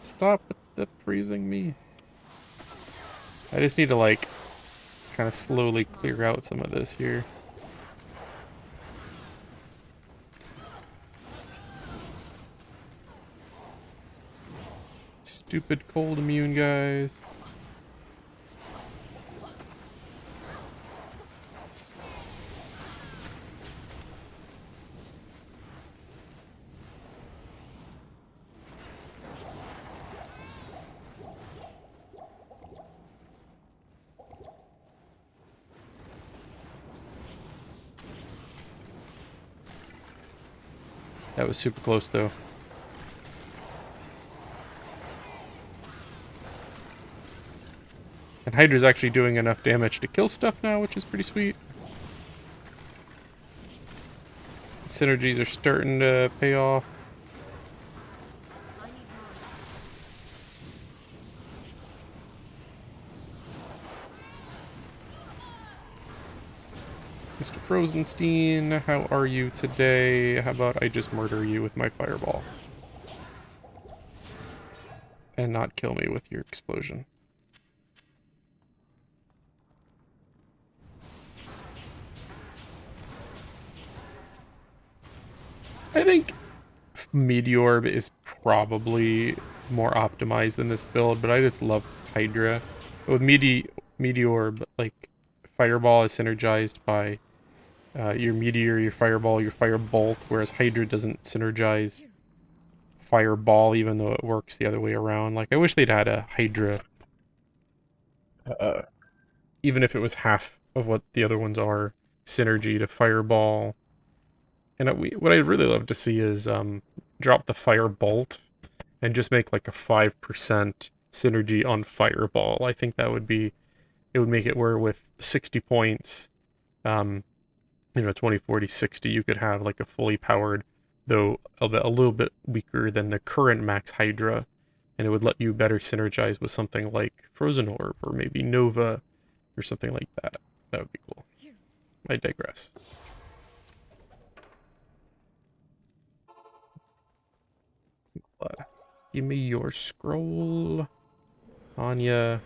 Stop with the freezing me. I just need to, like, kind of slowly clear out some of this here. Stupid cold immune guys. That was super close, though. And Hydra's actually doing enough damage to kill stuff now, which is pretty sweet. Synergies are starting to pay off. Mr. Frozenstein, how are you today? How about I just murder you with my fireball? And not kill me with your explosion. I think Meteor is probably more optimized than this build, but I just love Hydra. With Meteor, like, Fireball is synergized by your Meteor, your Fireball, your Firebolt, whereas Hydra doesn't synergize Fireball, even though it works the other way around. Like, I wish they'd had a Hydra, even if it was half of what the other ones are, synergy to Fireball. And what I'd really love to see is drop the Firebolt and just make like a 5% synergy on Fireball. I think that would be, it would make it where with 60 points, 20, 40, 60, you could have like a fully powered, though a little bit weaker than the current max Hydra, and it would let you better synergize with something like Frozen Orb or maybe Nova or something like that. That would be cool. I digress. Give me your scroll. Anya,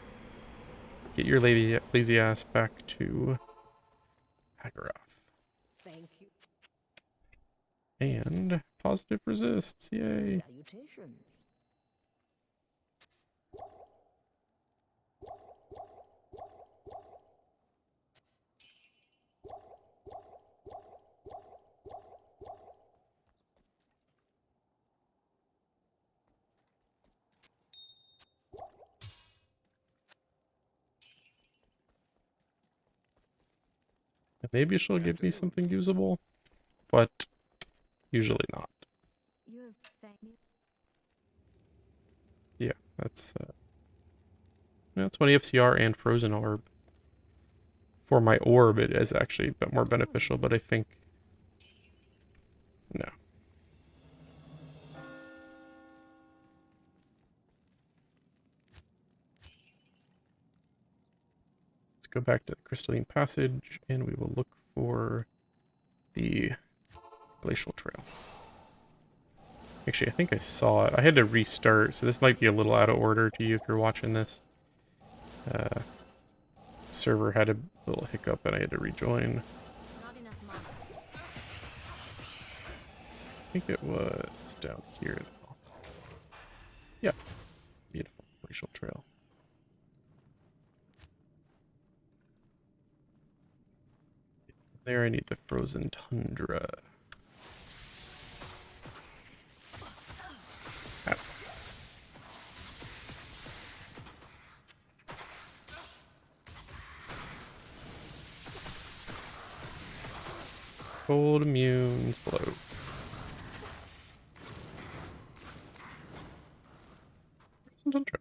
get your lazy ass back to Hagarov. Thank you. And positive resists, yay. Salutations. Maybe she'll give me something usable, but usually not. You have thanked me. Yeah, that's 20 FCR and Frozen Orb. For my orb, it is actually a bit more beneficial, but I think no. Let's go back to the Crystalline Passage, and we will look for the Glacial Trail. Actually, I think I saw it. I had to restart, so this might be a little out of order to you if you're watching this. Server had a little hiccup, and I had to rejoin. Not enough mana. I think it was down here, though. Yeah. Beautiful. Glacial Trail. There, I need the Frozen Tundra. Ow. Cold immunes blow. Frozen Tundra.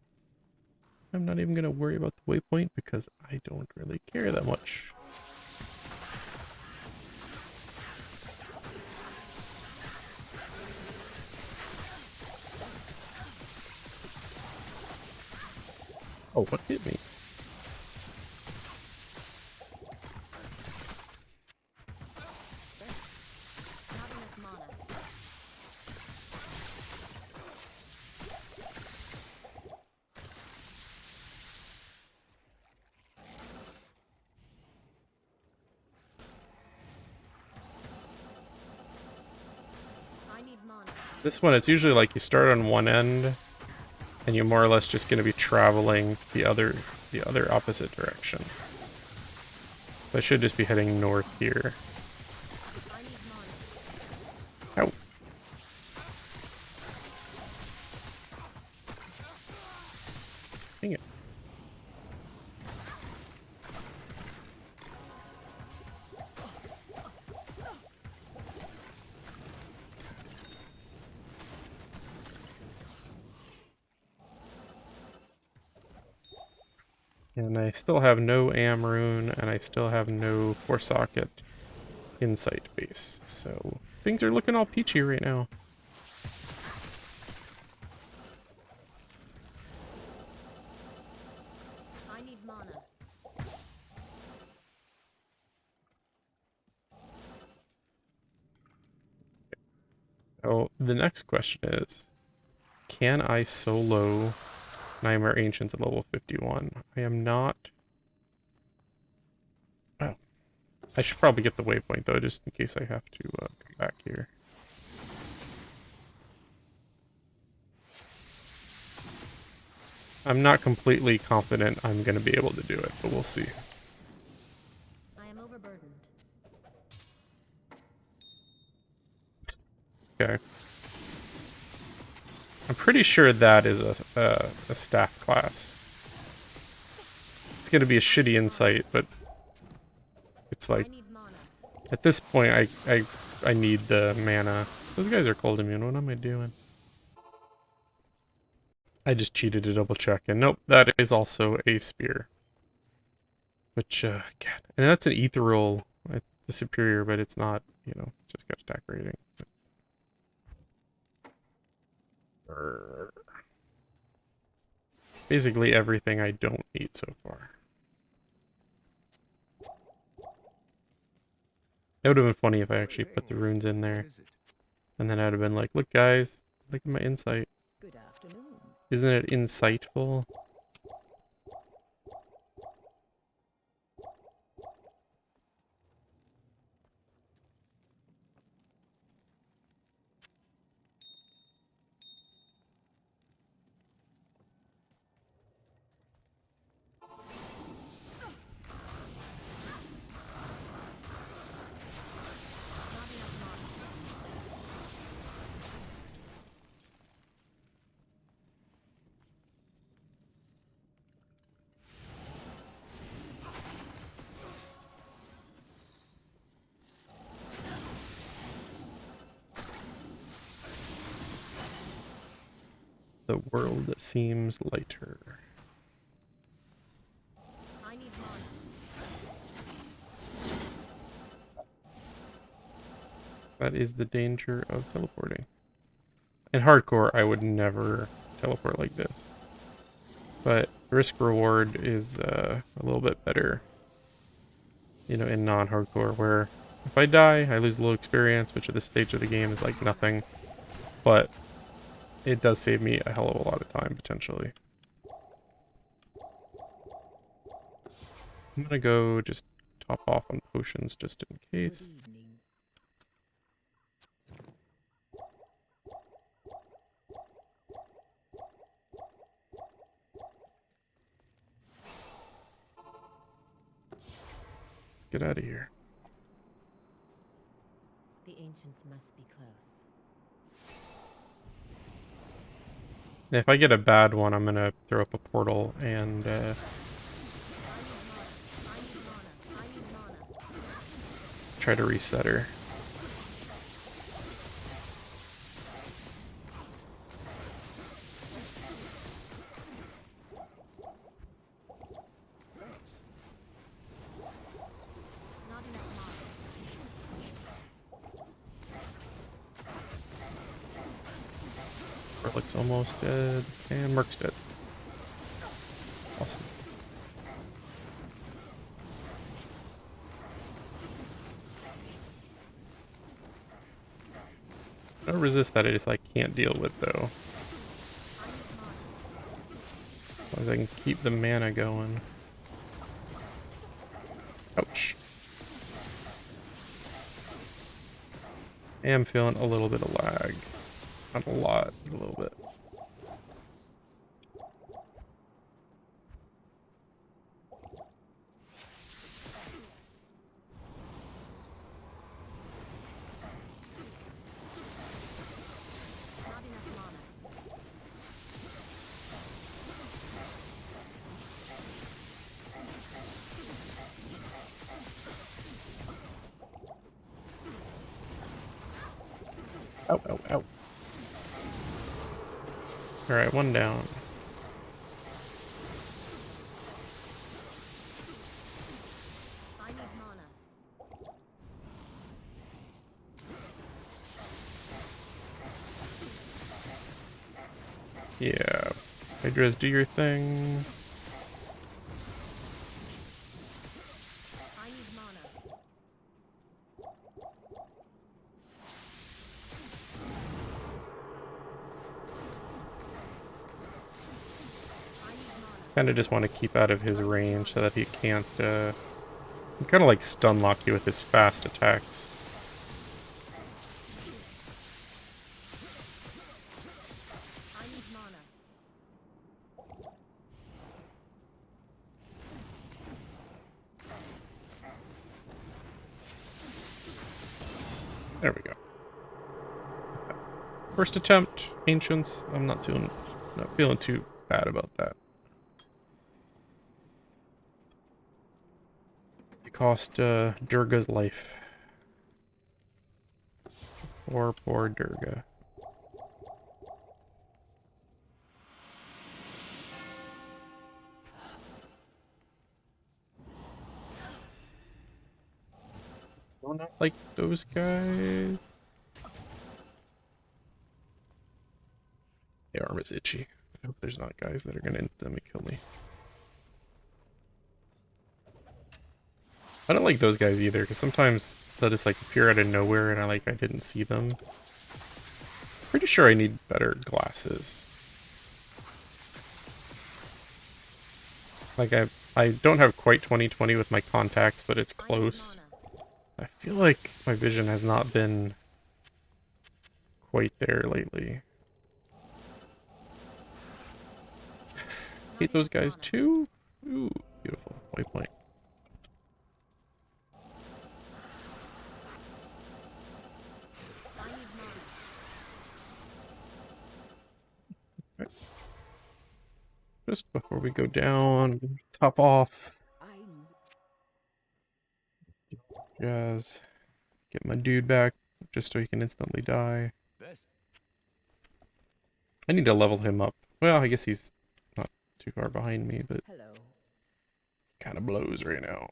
I'm not even going to worry about the waypoint because I don't really care that much. Oh, what hit me? Not enough mana. I need mana. This one, it's usually like you start on one end, and you're more or less just going to be traveling the other opposite direction. So I should just be heading north here. I need mana. Ow. Dang it. And I still have no Amrune, and I still have no 4-socket Insight base. So things are looking all peachy right now. I need mana. the next question is, can I solo Nightmare Ancients at level 51? I am not. Oh. I should probably get the waypoint though, just in case I have to come back here. I'm not completely confident I'm going to be able to do it, but we'll see. I am overburdened. Okay. I'm pretty sure that is a staff class. It's going to be a shitty insight, but it's like, I need mana. at this point, I need the mana. Those guys are cold immune. What am I doing? I just cheated to double check, and nope, that is also a spear. Which, God, and that's an ethereal, the superior, but it's not, you know, it's just got attack rating. Basically everything I don't need so far. It would have been funny if I actually put the runes in there. And then I'd have been like, look guys, look at my insight. Good afternoon. Isn't it insightful? Not enough mana. The world seems lighter. I need mana. That is the danger of teleporting. In hardcore, I would never teleport like this. But risk reward is a little bit better, you know, in non-hardcore, where if I die, I lose a little experience, which at this stage of the game is like nothing. But it does save me a hell of a lot of time, potentially. I'm gonna go just top off on potions just in Good case. evening. Get out of here. The ancients must be close. And if I get a bad one, I'm gonna throw up a portal and I need mana. I need mana. I need mana. try to reset her. Thanks. Not enough mana. Relic's almost dead, and Merc's dead. Awesome. No resist that I just like can't deal with though. I need mana. As long as I can keep the mana going. Ouch. I am feeling a little bit of lag. Not a lot, but a little bit. Not enough mana. Ow, ow, ow. Alright, one down. I need mana. Yeah. Hydras, do your thing. I need mana. Kind of just want to keep out of his range so that he can't, kind of like stun lock you with his fast attacks. I need mana. There we go. First attempt, Ancients. I'm not feeling too bad about that. It cost Durga's life. Poor Durga. Do not like those guys. The arm is itchy. I hope there's not guys that are gonna instantly kill me. I don't like those guys either, because sometimes they'll just like appear out of nowhere and I didn't see them. Pretty sure I need better glasses. Like I don't have quite 20/20 with my contacts, but it's close. I feel like my vision has not been quite there lately. Hate those guys too. Ooh, beautiful. Waypoint. Okay. Just before we go down, top off. Jazz. Get my dude back, just so he can instantly die. I need to level him up. Well, I guess he's not too far behind me, but kind of blows right now.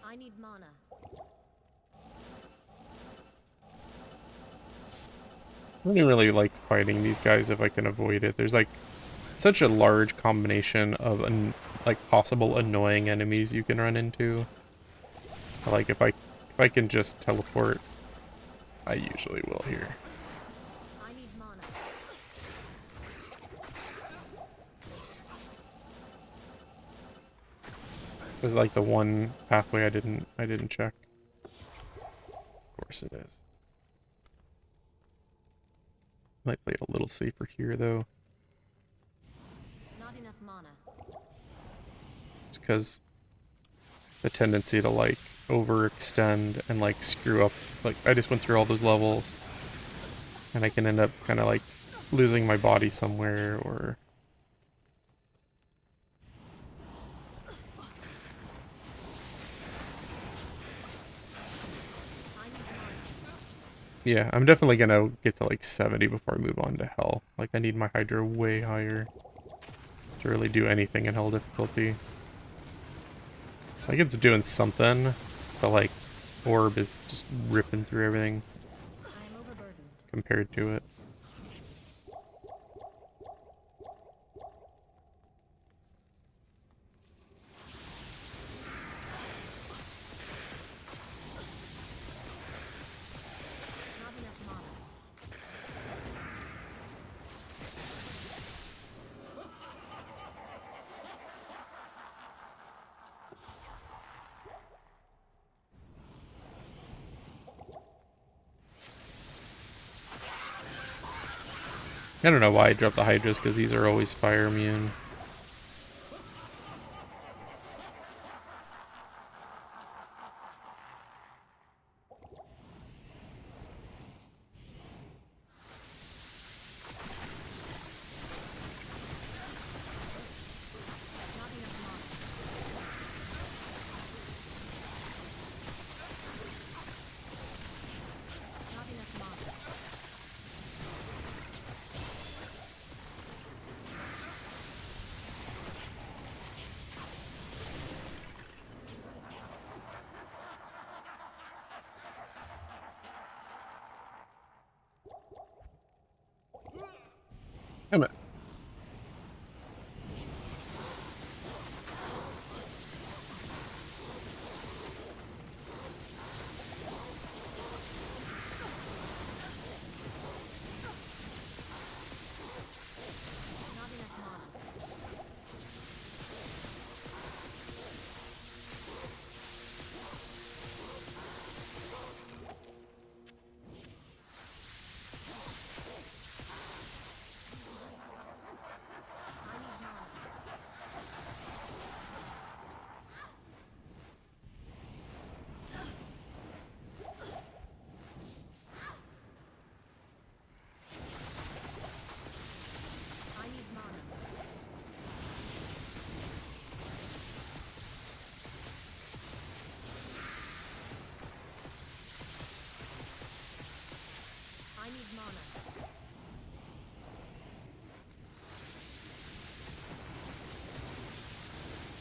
I need mana. I don't even really like fighting these guys if I can avoid it. There's like such a large combination of like possible annoying enemies you can run into. Like if I can just teleport, I usually will here. I need mana. It was like the one pathway I didn't check. Of course it is. Might play it a little safer here though. Not enough mana. It's because the tendency to like overextend and like screw up. Like I just went through all those levels and I can end up kind of like losing my body somewhere or yeah, I'm definitely gonna get to like 70 before I move on to Hell. Like I need my Hydra way higher to really do anything in Hell difficulty. Like it's doing something, but like Orb is just ripping through everything I am overburdened. compared to it. Not enough mana. I don't know why I dropped the Hydras, because these are always fire immune. Not enough mana. Not enough mana.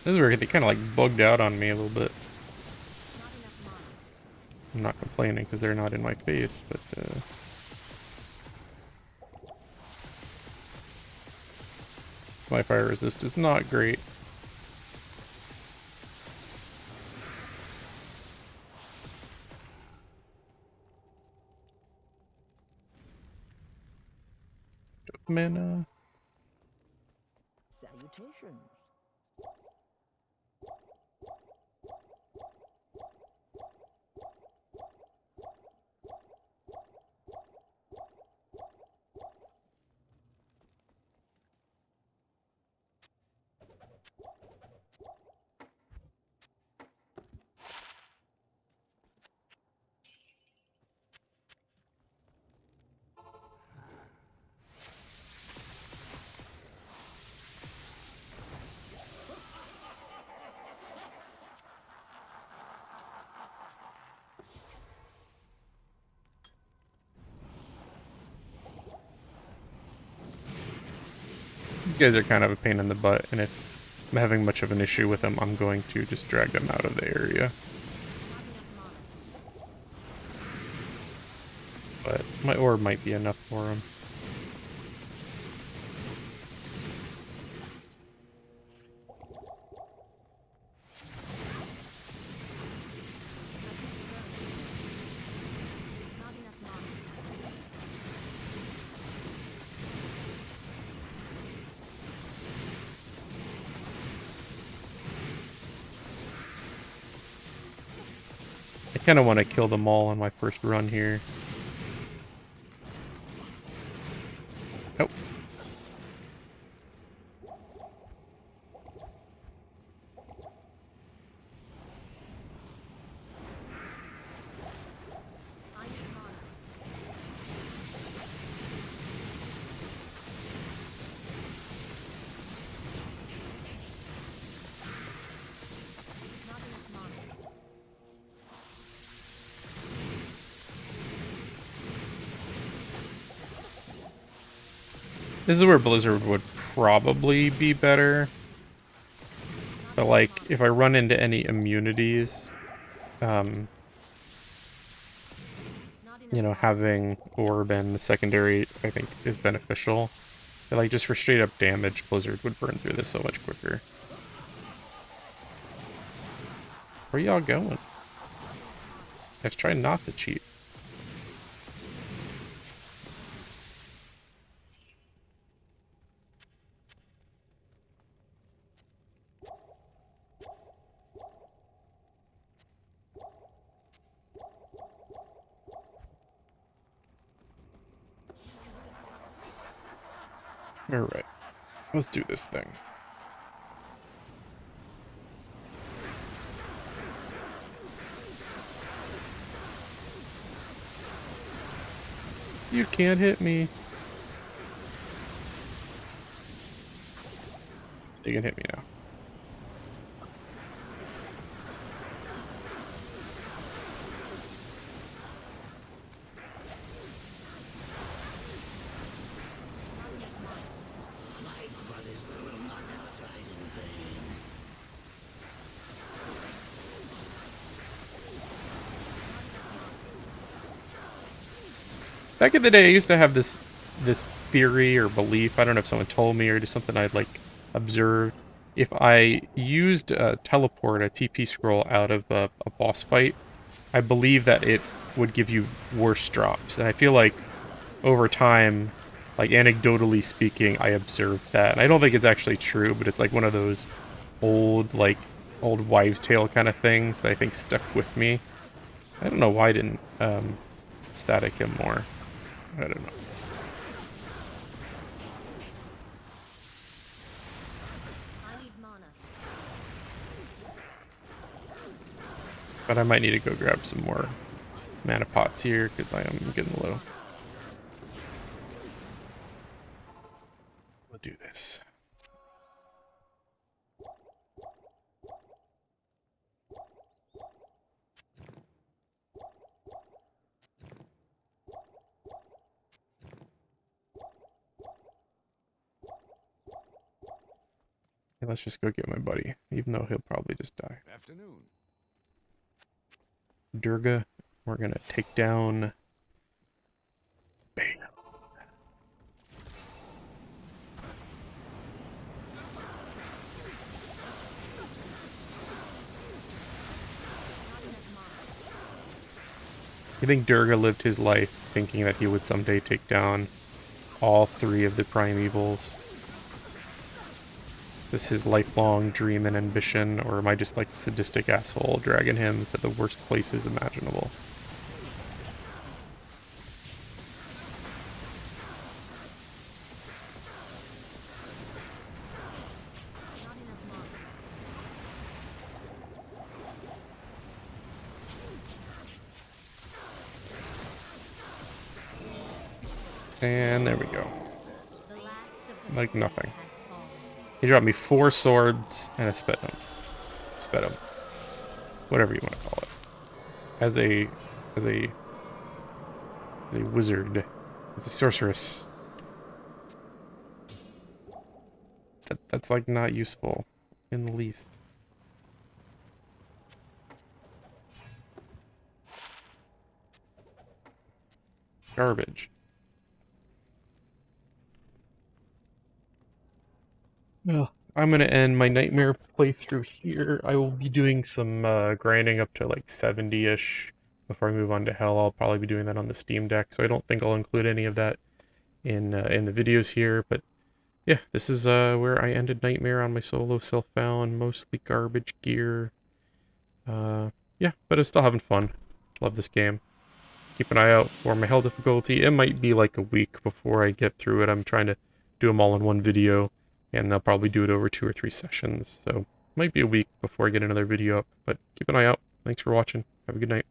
This is where they kind of like bugged out on me a little bit. Not enough mana. I'm not complaining because they're not in my face, but my fire resist is not great. Mana. Salutations. These guys are kind of a pain in the butt, and if I'm having much of an issue with them, I'm going to just drag them out of the area. Not enough mana. But my orb might be enough for them. Not enough mana. I kind of want to kill them all on my first run here. Nope. I need mana. Not enough mana. This is where Blizzard would probably be better. But like, if I run into any immunities, Not enough you know, mana. having Orb and the secondary, I think, is beneficial. But like, just for straight up damage, Blizzard would burn through this so much quicker. Where y'all going? Let's try not to cheat. Alright, let's do this thing. You can't hit me. You can hit me now. Back in the day, I used to have this theory or belief. I don't know if someone told me or just something I'd like observed. If I used a teleport, a TP scroll out of a boss fight, I believe that it would give you worse drops. And I feel like over time, like anecdotally speaking, I observed that. And I don't think it's actually true, but it's like one of those old wives' tale kind of things that I think stuck with me. I don't know why I didn't static him more. I don't know. I need mana. But I might need to go grab some more mana pots here because I am getting low. We'll do this. Let's just go get my buddy, even though he'll probably just die. Afternoon. Durga, we're gonna take down. Bam. I think Durga lived his life thinking that he would someday take down all 3 of the primevals. Is this his lifelong dream and ambition, or am I just like a sadistic asshole dragging him to the worst places imaginable? Not enough mana. And there we go. The last of the Like dead nothing. has fallen. He dropped me 4 swords and a spetum. Spetum. Whatever you want to call it. As a wizard. As a sorceress. That's like not useful in the least. Garbage. Well, I'm gonna end my nightmare playthrough here. I will be doing some grinding up to like 70-ish before I move on to Hell. I'll probably be doing that on the Steam Deck, so I don't think I'll include any of that in the videos here. But yeah, this is where I ended Nightmare on my solo self-found, mostly garbage gear. Yeah, but I'm still having fun. Love this game. Keep an eye out for my Hell difficulty. It might be like a week before I get through it. I'm trying to do them all in one video, and I'll probably do it over 2 or 3 sessions. So it might be a week before I get another video up, but keep an eye out. Thanks for watching. Have a good night.